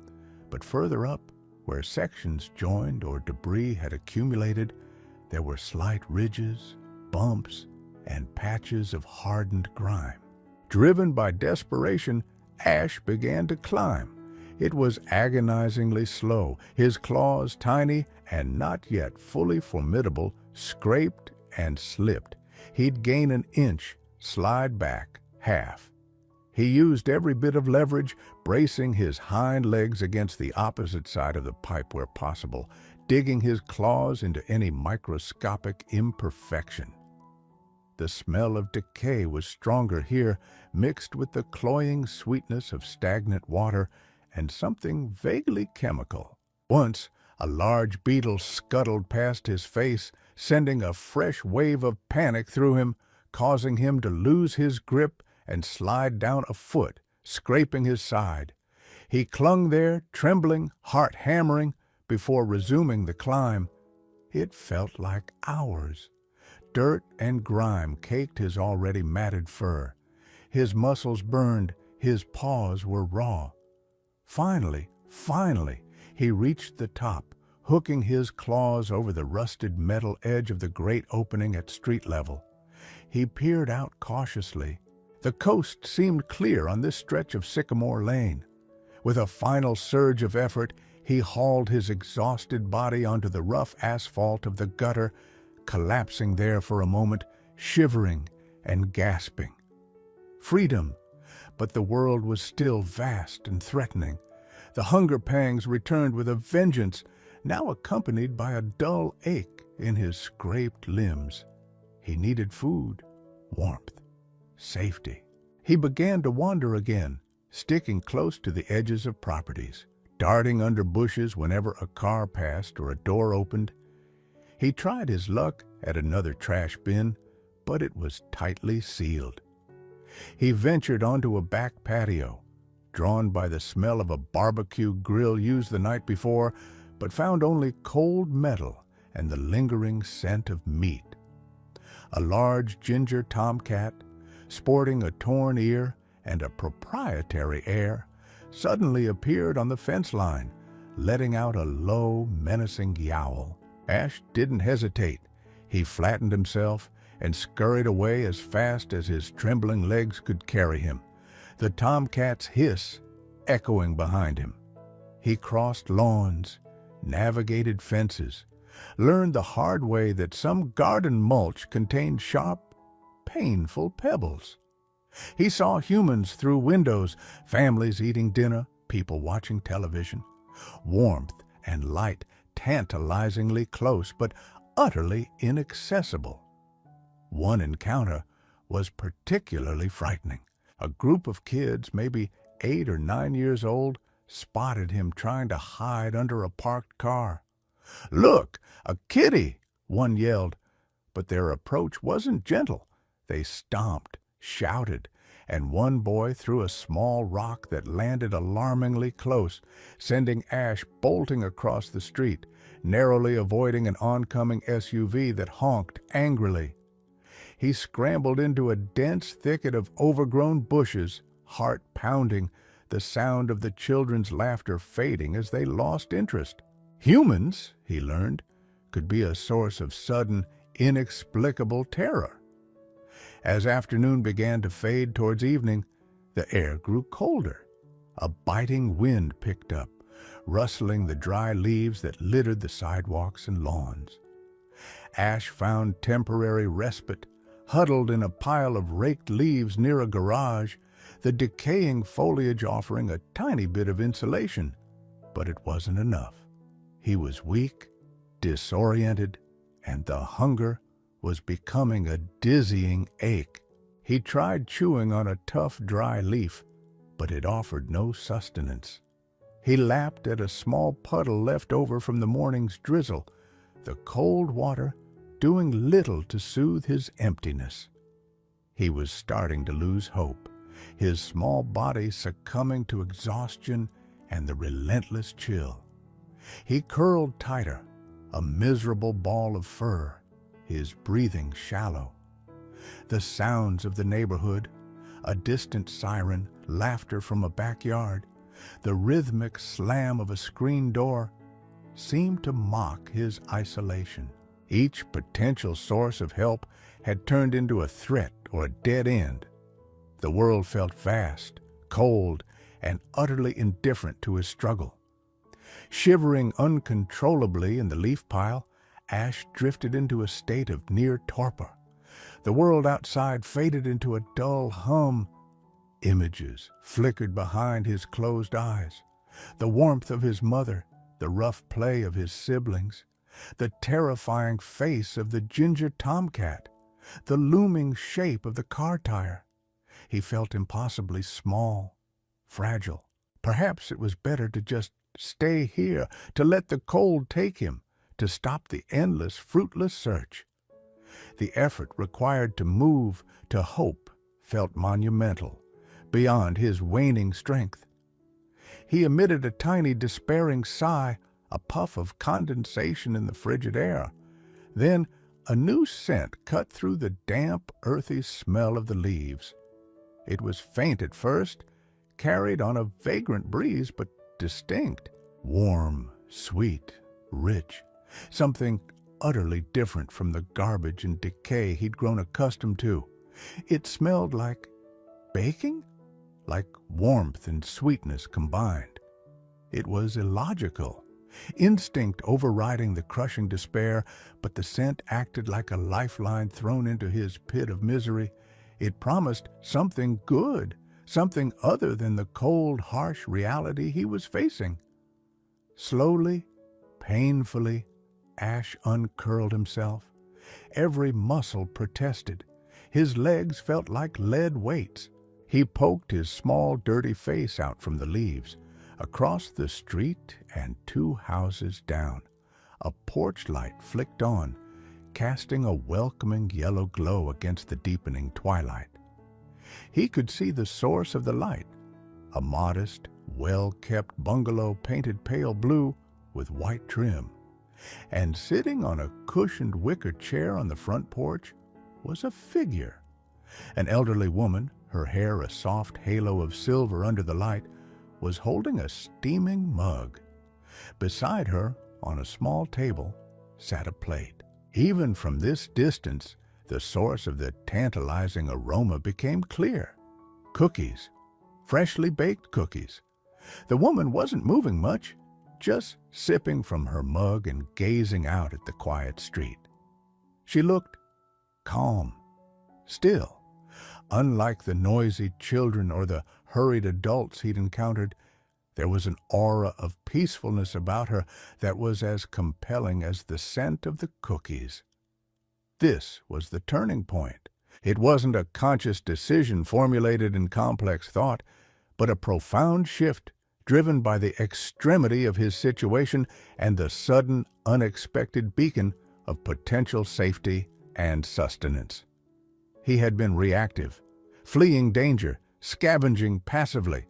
but further up, where sections joined or debris had accumulated, there were slight ridges, bumps, and patches of hardened grime. Driven by desperation, Ash began to climb. It was agonizingly slow. His claws, tiny and not yet fully formidable, scraped and slipped. He'd gain an inch, slide back, half. He used every bit of leverage, bracing his hind legs against the opposite side of the pipe where possible, digging his claws into any microscopic imperfection. The smell of decay was stronger here, mixed with the cloying sweetness of stagnant water and something vaguely chemical. Once, a large beetle scuttled past his face, sending a fresh wave of panic through him, causing him to lose his grip and slide down a foot, scraping his side. He clung there, trembling, heart hammering, before resuming the climb. It felt like hours. Dirt and grime caked his already matted fur. His muscles burned, his paws were raw. Finally, he reached the top, hooking his claws over the rusted metal edge of the great opening at street level. He peered out cautiously. The coast seemed clear on this stretch of Sycamore Lane. With a final surge of effort, he hauled his exhausted body onto the rough asphalt of the gutter, collapsing there for a moment, shivering and gasping. Freedom! But the world was still vast and threatening. The hunger pangs returned with a vengeance, now accompanied by a dull ache in his scraped limbs. He needed food, warmth, safety. He began to wander again, sticking close to the edges of properties, darting under bushes whenever a car passed or a door opened. He tried his luck at another trash bin, but it was tightly sealed. He ventured onto a back patio, drawn by the smell of a barbecue grill used the night before, but found only cold metal and the lingering scent of meat. A large ginger tomcat, sporting a torn ear and a proprietary air, suddenly appeared on the fence line, letting out a low, menacing yowl. Ash didn't hesitate. He flattened himself and scurried away as fast as his trembling legs could carry him, the tomcat's hiss echoing behind him. He crossed lawns, navigated fences, learned the hard way that some garden mulch contained sharp, painful pebbles. He saw humans through windows, families eating dinner, people watching television. Warmth and light tantalizingly close, but utterly inaccessible. One encounter was particularly frightening. A group of kids, maybe 8 or 9 years old, spotted him trying to hide under a parked car. "Look, a kitty!" one yelled, but their approach wasn't gentle. They stomped, shouted, and one boy threw a small rock that landed alarmingly close, sending Ash bolting across the street, narrowly avoiding an oncoming SUV that honked angrily. He scrambled into a dense thicket of overgrown bushes, heart pounding, the sound of the children's laughter fading as they lost interest. Humans, he learned, could be a source of sudden, inexplicable terror. As afternoon began to fade towards evening, the air grew colder. A biting wind picked up, rustling the dry leaves that littered the sidewalks and lawns. Ash found temporary respite, huddled in a pile of raked leaves near a garage, the decaying foliage offering a tiny bit of insulation. But it wasn't enough. He was weak, disoriented, and the hunger was becoming a dizzying ache. He tried chewing on a tough, dry leaf, but it offered no sustenance. He lapped at a small puddle left over from the morning's drizzle, the cold water doing little to soothe his emptiness. He was starting to lose hope, his small body succumbing to exhaustion and the relentless chill. He curled tighter, a miserable ball of fur, his breathing shallow. The sounds of the neighborhood, a distant siren, laughter from a backyard, the rhythmic slam of a screen door, seemed to mock his isolation. Each potential source of help had turned into a threat or a dead end. The world felt vast, cold, and utterly indifferent to his struggle. Shivering uncontrollably in the leaf pile, Ash drifted into a state of near torpor. The world outside faded into a dull hum. Images flickered behind his closed eyes. The warmth of his mother, the rough play of his siblings, the terrifying face of the ginger tomcat, the looming shape of the car tire. He felt impossibly small, fragile. Perhaps it was better to just stay here, to let the cold take him, to stop the endless, fruitless search. The effort required to move, to hope, felt monumental, beyond his waning strength. He emitted a tiny, despairing sigh, a puff of condensation in the frigid air. Then a new scent cut through the damp, earthy smell of the leaves. It was faint at first, carried on a vagrant breeze, but distinct. Warm, sweet, rich, something utterly different from the garbage and decay he'd grown accustomed to. It smelled like baking, like warmth and sweetness combined. It was illogical, instinct overriding the crushing despair, but the scent acted like a lifeline thrown into his pit of misery. It promised something good, something other than the cold, harsh reality he was facing. Slowly, painfully, Ash uncurled himself. Every muscle protested. His legs felt like lead weights. He poked his small, dirty face out from the leaves. Across the street and 2 houses down, a porch light flicked on, casting a welcoming yellow glow against the deepening twilight. He could see the source of the light, a modest, well-kept bungalow painted pale blue with white trim. And sitting on a cushioned wicker chair on the front porch was a figure. An elderly woman, her hair a soft halo of silver under the light, was holding a steaming mug. Beside her, on a small table, sat a plate. Even from this distance, the source of the tantalizing aroma became clear. Cookies. Freshly baked cookies. The woman wasn't moving much, just sipping from her mug and gazing out at the quiet street. She looked calm, still. Unlike the noisy children or the hurried adults he'd encountered, there was an aura of peacefulness about her that was as compelling as the scent of the cookies. This was the turning point. It wasn't a conscious decision formulated in complex thought, but a profound shift driven by the extremity of his situation and the sudden, unexpected beacon of potential safety and sustenance. He had been reactive, fleeing danger, scavenging passively.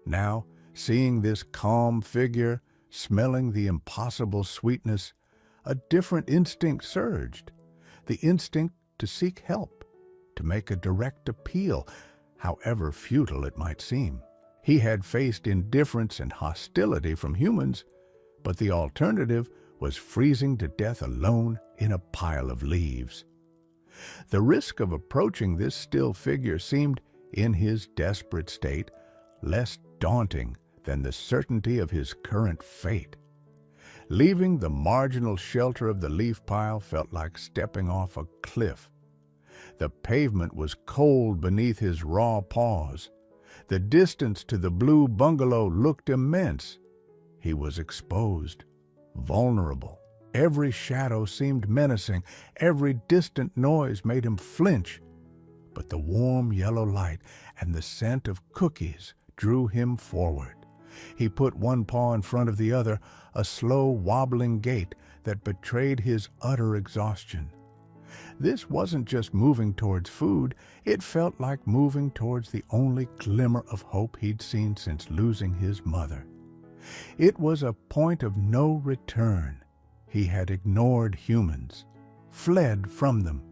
Now, seeing this calm figure, smelling the impossible sweetness, a different instinct surged. The instinct to seek help, to make a direct appeal, however futile it might seem. He had faced indifference and hostility from humans, but the alternative was freezing to death alone in a pile of leaves. The risk of approaching this still figure seemed, in his desperate state, less daunting than the certainty of his current fate. Leaving the marginal shelter of the leaf pile felt like stepping off a cliff. The pavement was cold beneath his raw paws. The distance to the blue bungalow looked immense. He was exposed, vulnerable. Every shadow seemed menacing. Every distant noise made him flinch. But the warm yellow light and the scent of cookies drew him forward. He put one paw in front of the other, a slow, wobbling gait that betrayed his utter exhaustion. This wasn't just moving towards food, it felt like moving towards the only glimmer of hope he'd seen since losing his mother. It was a point of no return. He had ignored humans, fled from them,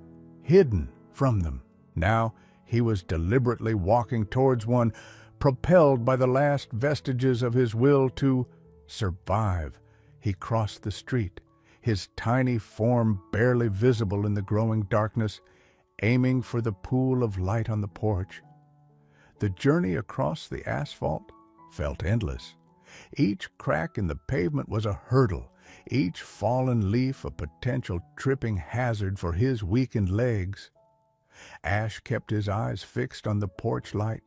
hidden from them. Now he was deliberately walking towards one, propelled by the last vestiges of his will to survive. He crossed the street, his tiny form barely visible in the growing darkness, aiming for the pool of light on the porch. The journey across the asphalt felt endless. Each crack in the pavement was a hurdle, each fallen leaf a potential tripping hazard for his weakened legs. Ash kept his eyes fixed on the porch light,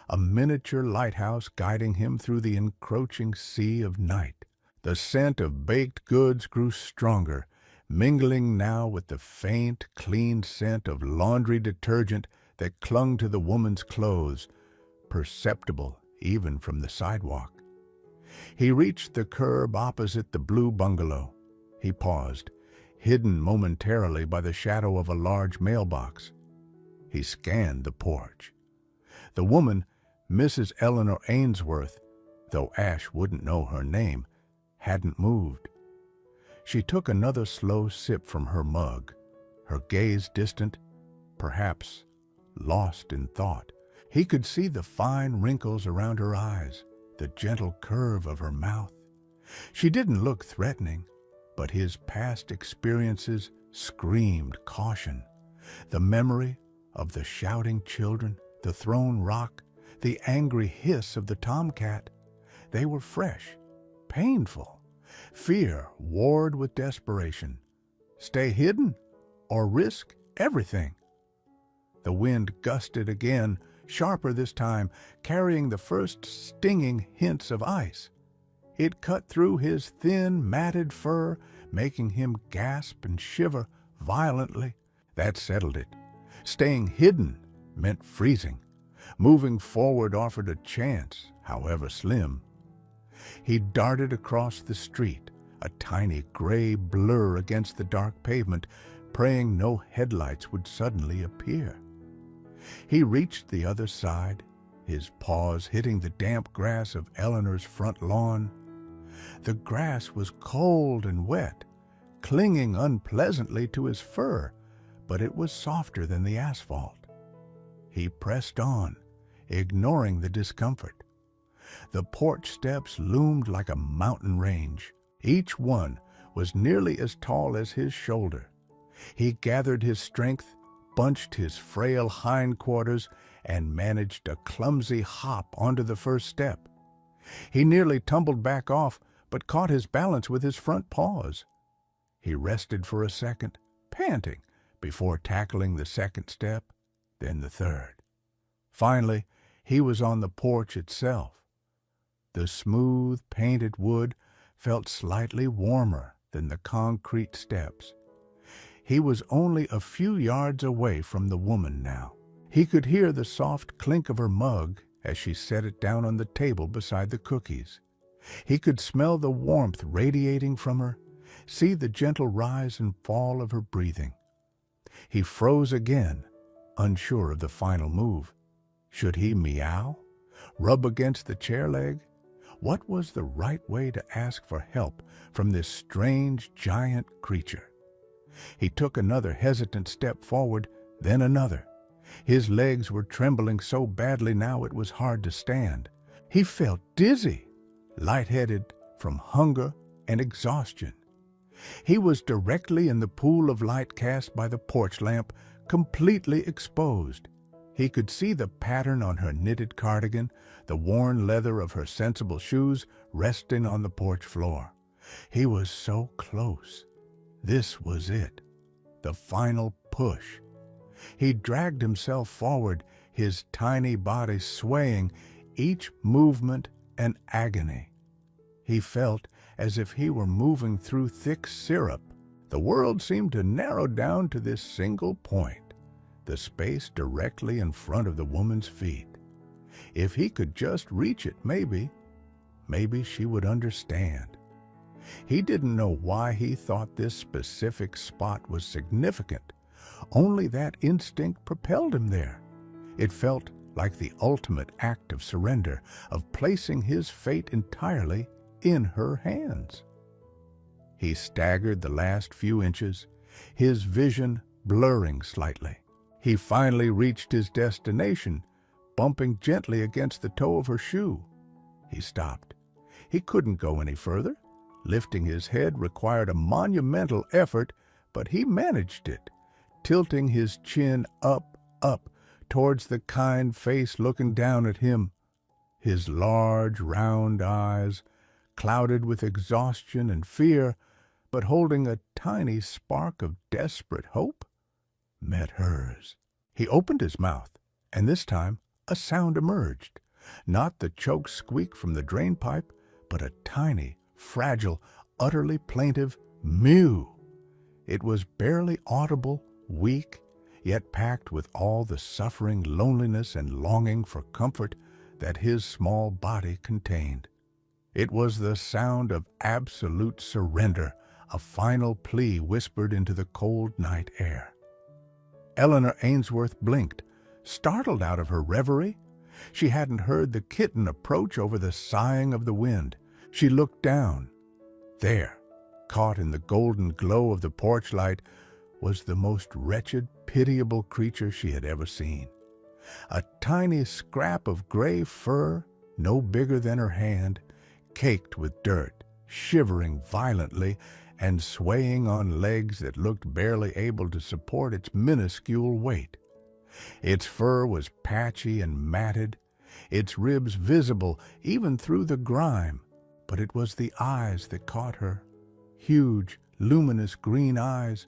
a miniature lighthouse guiding him through the encroaching sea of night. The scent of baked goods grew stronger, mingling now with the faint, clean scent of laundry detergent that clung to the woman's clothes, perceptible even from the sidewalk. He reached the curb opposite the blue bungalow. He paused, hidden momentarily by the shadow of a large mailbox. He scanned the porch. The woman, Mrs. Eleanor Ainsworth, though Ash wouldn't know her name, hadn't moved. She took another slow sip from her mug, her gaze distant, perhaps lost in thought. He could see the fine wrinkles around her eyes, the gentle curve of her mouth. She didn't look threatening, but his past experiences screamed caution. The memory of the shouting children, the thrown rock, the angry hiss of the tomcat, they were fresh, painful. Fear warred with desperation. Stay hidden or risk everything. The wind gusted again, sharper this time, carrying the first stinging hints of ice. It cut through his thin, matted fur, making him gasp and shiver violently. That settled it. Staying hidden meant freezing. Moving forward offered a chance, however slim. He darted across the street, a tiny gray blur against the dark pavement, praying no headlights would suddenly appear. He reached the other side, his paws hitting the damp grass of Eleanor's front lawn. The grass was cold and wet, clinging unpleasantly to his fur, but it was softer than the asphalt. He pressed on, ignoring the discomfort. The porch steps loomed like a mountain range. Each one was nearly as tall as his shoulder. He gathered his strength, bunched his frail hindquarters, and managed a clumsy hop onto the first step. He nearly tumbled back off, but caught his balance with his front paws. He rested for a second, panting, before tackling the second step, then the third. Finally, he was on the porch itself. The smooth, painted wood felt slightly warmer than the concrete steps. He was only a few yards away from the woman now. He could hear the soft clink of her mug as she set it down on the table beside the cookies. He could smell the warmth radiating from her, see the gentle rise and fall of her breathing. He froze again, unsure of the final move. Should he meow? Rub against the chair leg? What was the right way to ask for help from this strange giant creature? He took another hesitant step forward, then another. His legs were trembling so badly now it was hard to stand. He felt dizzy, lightheaded from hunger and exhaustion. He was directly in the pool of light cast by the porch lamp, completely exposed. He could see the pattern on her knitted cardigan, the worn leather of her sensible shoes resting on the porch floor. He was so close. This was it, the final push. He dragged himself forward, his tiny body swaying, each movement an agony. He felt as if he were moving through thick syrup. The world seemed to narrow down to this single point, the space directly in front of the woman's feet. If he could just reach it, maybe she would understand. He didn't know why he thought this specific spot was significant. Only that instinct propelled him there. It felt like the ultimate act of surrender, of placing his fate entirely in her hands. He staggered the last few inches, his vision blurring slightly. He finally reached his destination, bumping gently against the toe of her shoe. He stopped. He couldn't go any further. Lifting his head required a monumental effort, but he managed it, tilting his chin up towards the kind face looking down at him. His large, round eyes, clouded with exhaustion and fear, but holding a tiny spark of desperate hope, met hers. He opened his mouth, and this time a sound emerged. Not the choked squeak from the drain pipe, but a tiny, fragile, utterly plaintive mew. It was barely audible, weak, yet packed with all the suffering, loneliness, and longing for comfort that his small body contained. It was the sound of absolute surrender, a final plea whispered into the cold night air. Eleanor Ainsworth blinked, startled out of her reverie. She hadn't heard the kitten approach over the sighing of the wind. She looked down. There, caught in the golden glow of the porch light, was the most wretched, pitiable creature she had ever seen. A tiny scrap of gray fur, no bigger than her hand, caked with dirt, shivering violently, and swaying on legs that looked barely able to support its minuscule weight. Its fur was patchy and matted, its ribs visible even through the grime, but it was the eyes that caught her. Huge, luminous green eyes,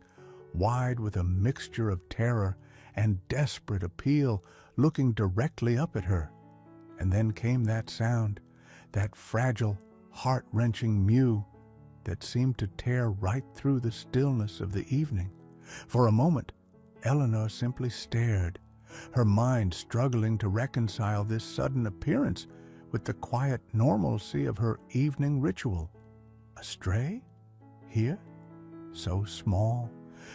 wide with a mixture of terror and desperate appeal, looking directly up at her. And then came that sound, that fragile, heart-wrenching mew that seemed to tear right through the stillness of the evening. For a moment, Eleanor simply stared, her mind struggling to reconcile this sudden appearance with the quiet normalcy of her evening ritual. A stray? Here? So small,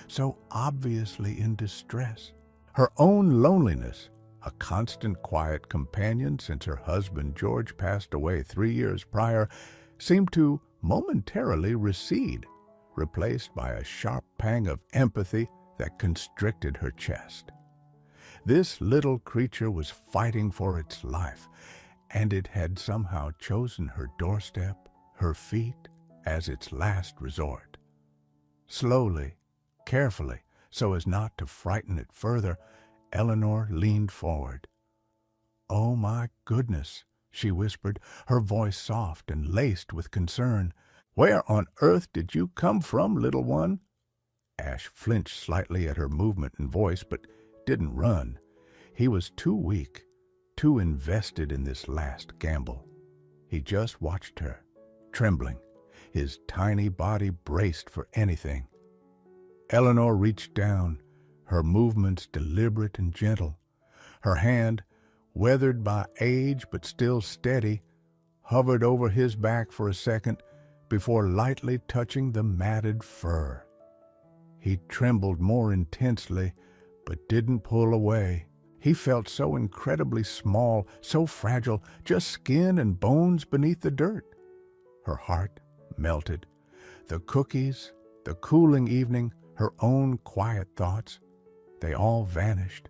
so obviously in distress. Her own loneliness, a constant quiet companion since her husband George passed away 3 years prior, seemed to momentarily recede, replaced by a sharp pang of empathy that constricted her chest. This little creature was fighting for its life, and it had somehow chosen her doorstep, her feet, as its last resort. Slowly, carefully, so as not to frighten it further, Eleanor leaned forward. "Oh, my goodness," she whispered, her voice soft and laced with concern. "Where on earth did you come from, little one?" Ash flinched slightly at her movement and voice, but didn't run. He was too weak, too invested in this last gamble. He just watched her, trembling, his tiny body braced for anything. Eleanor reached down, her movements deliberate and gentle. Her hand, weathered by age but still steady, hovered over his back for a second before lightly touching the matted fur. He trembled more intensely, but didn't pull away. He felt so incredibly small, so fragile, just skin and bones beneath the dirt. Her heart melted. The cookies, the cooling evening, her own quiet thoughts, they all vanished.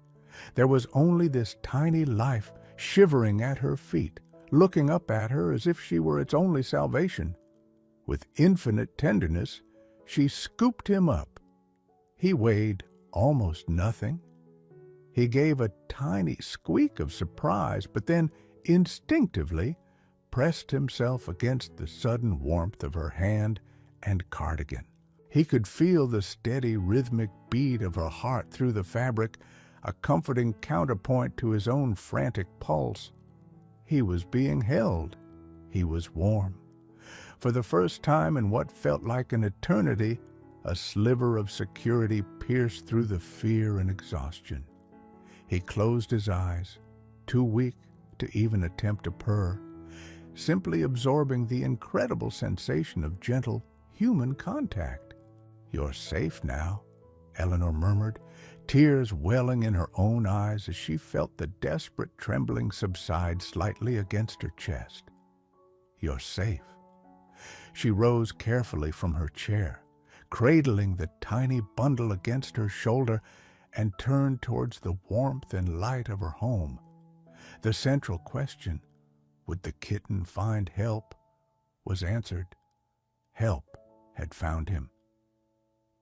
There was only this tiny life shivering at her feet, looking up at her as if she were its only salvation. With infinite tenderness, she scooped him up. He weighed almost nothing. He gave a tiny squeak of surprise, but then instinctively pressed himself against the sudden warmth of her hand and cardigan. He could feel the steady rhythmic beat of her heart through the fabric, a comforting counterpoint to his own frantic pulse. He was being held. He was warm. For the first time in what felt like an eternity, a sliver of security pierced through the fear and exhaustion. He closed his eyes, too weak to even attempt a purr, simply absorbing the incredible sensation of gentle human contact. "You're safe now," Eleanor murmured, tears welling in her own eyes as she felt the desperate trembling subside slightly against her chest. "You're safe." She rose carefully from her chair, cradling the tiny bundle against her shoulder, and turned towards the warmth and light of her home. The central question, would the kitten find help, was answered. Help had found him.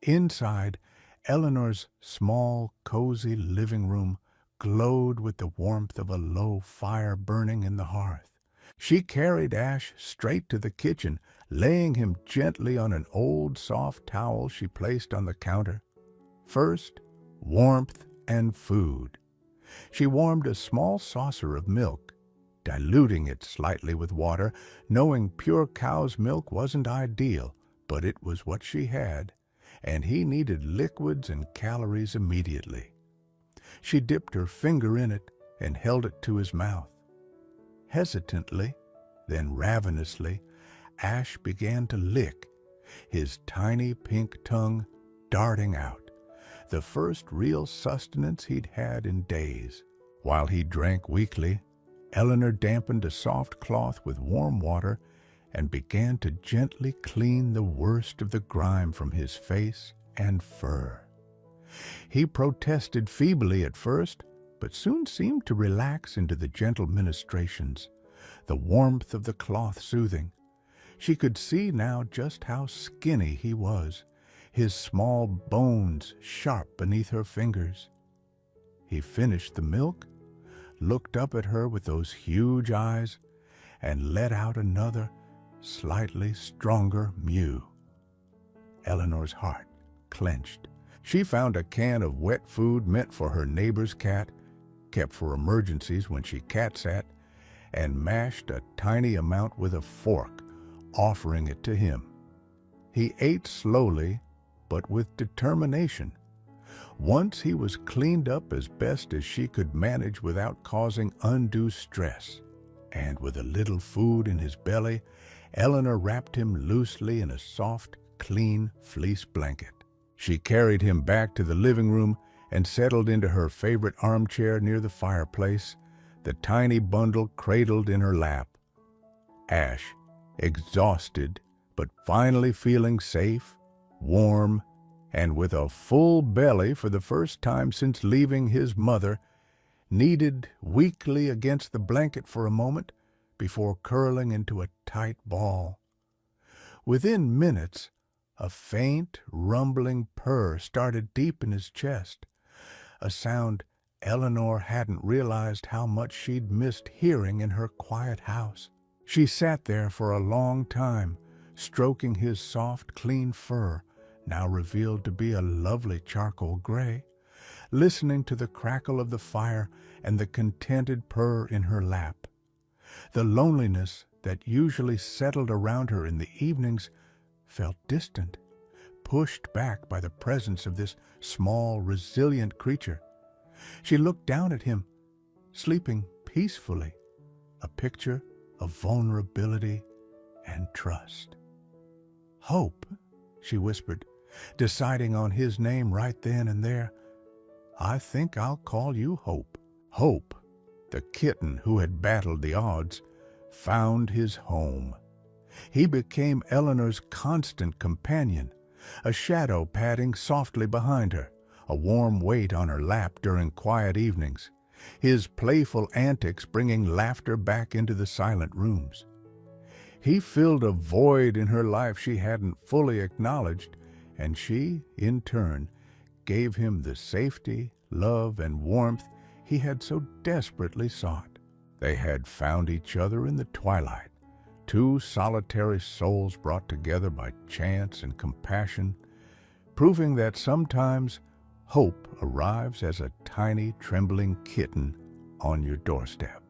Inside, Eleanor's small, cozy living room glowed with the warmth of a low fire burning in the hearth. She carried Ash straight to the kitchen, laying him gently on an old soft towel she placed on the counter. First, warmth and food. She warmed a small saucer of milk, diluting it slightly with water, knowing pure cow's milk wasn't ideal, but it was what she had, and he needed liquids and calories immediately. She dipped her finger in it and held it to his mouth. Hesitantly, then ravenously, Ash began to lick, his tiny pink tongue darting out, the first real sustenance he'd had in days. While he drank weakly, Eleanor dampened a soft cloth with warm water and began to gently clean the worst of the grime from his face and fur. He protested feebly at first, but soon seemed to relax into the gentle ministrations, the warmth of the cloth soothing. She could see now just how skinny he was, his small bones sharp beneath her fingers. He finished the milk, looked up at her with those huge eyes, and let out another, slightly stronger mew. Eleanor's heart clenched. She found a can of wet food meant for her neighbor's cat, kept for emergencies when she cat sat, and mashed a tiny amount with a fork, offering it to him. He ate slowly, but with determination. Once he was cleaned up as best as she could manage without causing undue stress, and with a little food in his belly, Eleanor wrapped him loosely in a soft, clean fleece blanket. She carried him back to the living room and settled into her favorite armchair near the fireplace, the tiny bundle cradled in her lap. Ash, exhausted, but finally feeling safe, warm, and with a full belly for the first time since leaving his mother, kneaded weakly against the blanket for a moment before curling into a tight ball. Within minutes, a faint, rumbling purr started deep in his chest, a sound Eleanor hadn't realized how much she'd missed hearing in her quiet house. She sat there for a long time, stroking his soft, clean fur, now revealed to be a lovely charcoal gray, listening to the crackle of the fire and the contented purr in her lap. The loneliness that usually settled around her in the evenings felt distant, pushed back by the presence of this small, resilient creature. She looked down at him, sleeping peacefully, a picture of vulnerability and trust. "Hope," she whispered, deciding on his name right then and there. "I think I'll call you Hope." Hope, the kitten who had battled the odds, found his home. He became Eleanor's constant companion, a shadow padding softly behind her, a warm weight on her lap during quiet evenings, his playful antics bringing laughter back into the silent rooms. He filled a void in her life she hadn't fully acknowledged, and she, in turn, gave him the safety, love, and warmth he had so desperately sought. They had found each other in the twilight, two solitary souls brought together by chance and compassion, proving that sometimes hope arrives as a tiny, trembling kitten on your doorstep.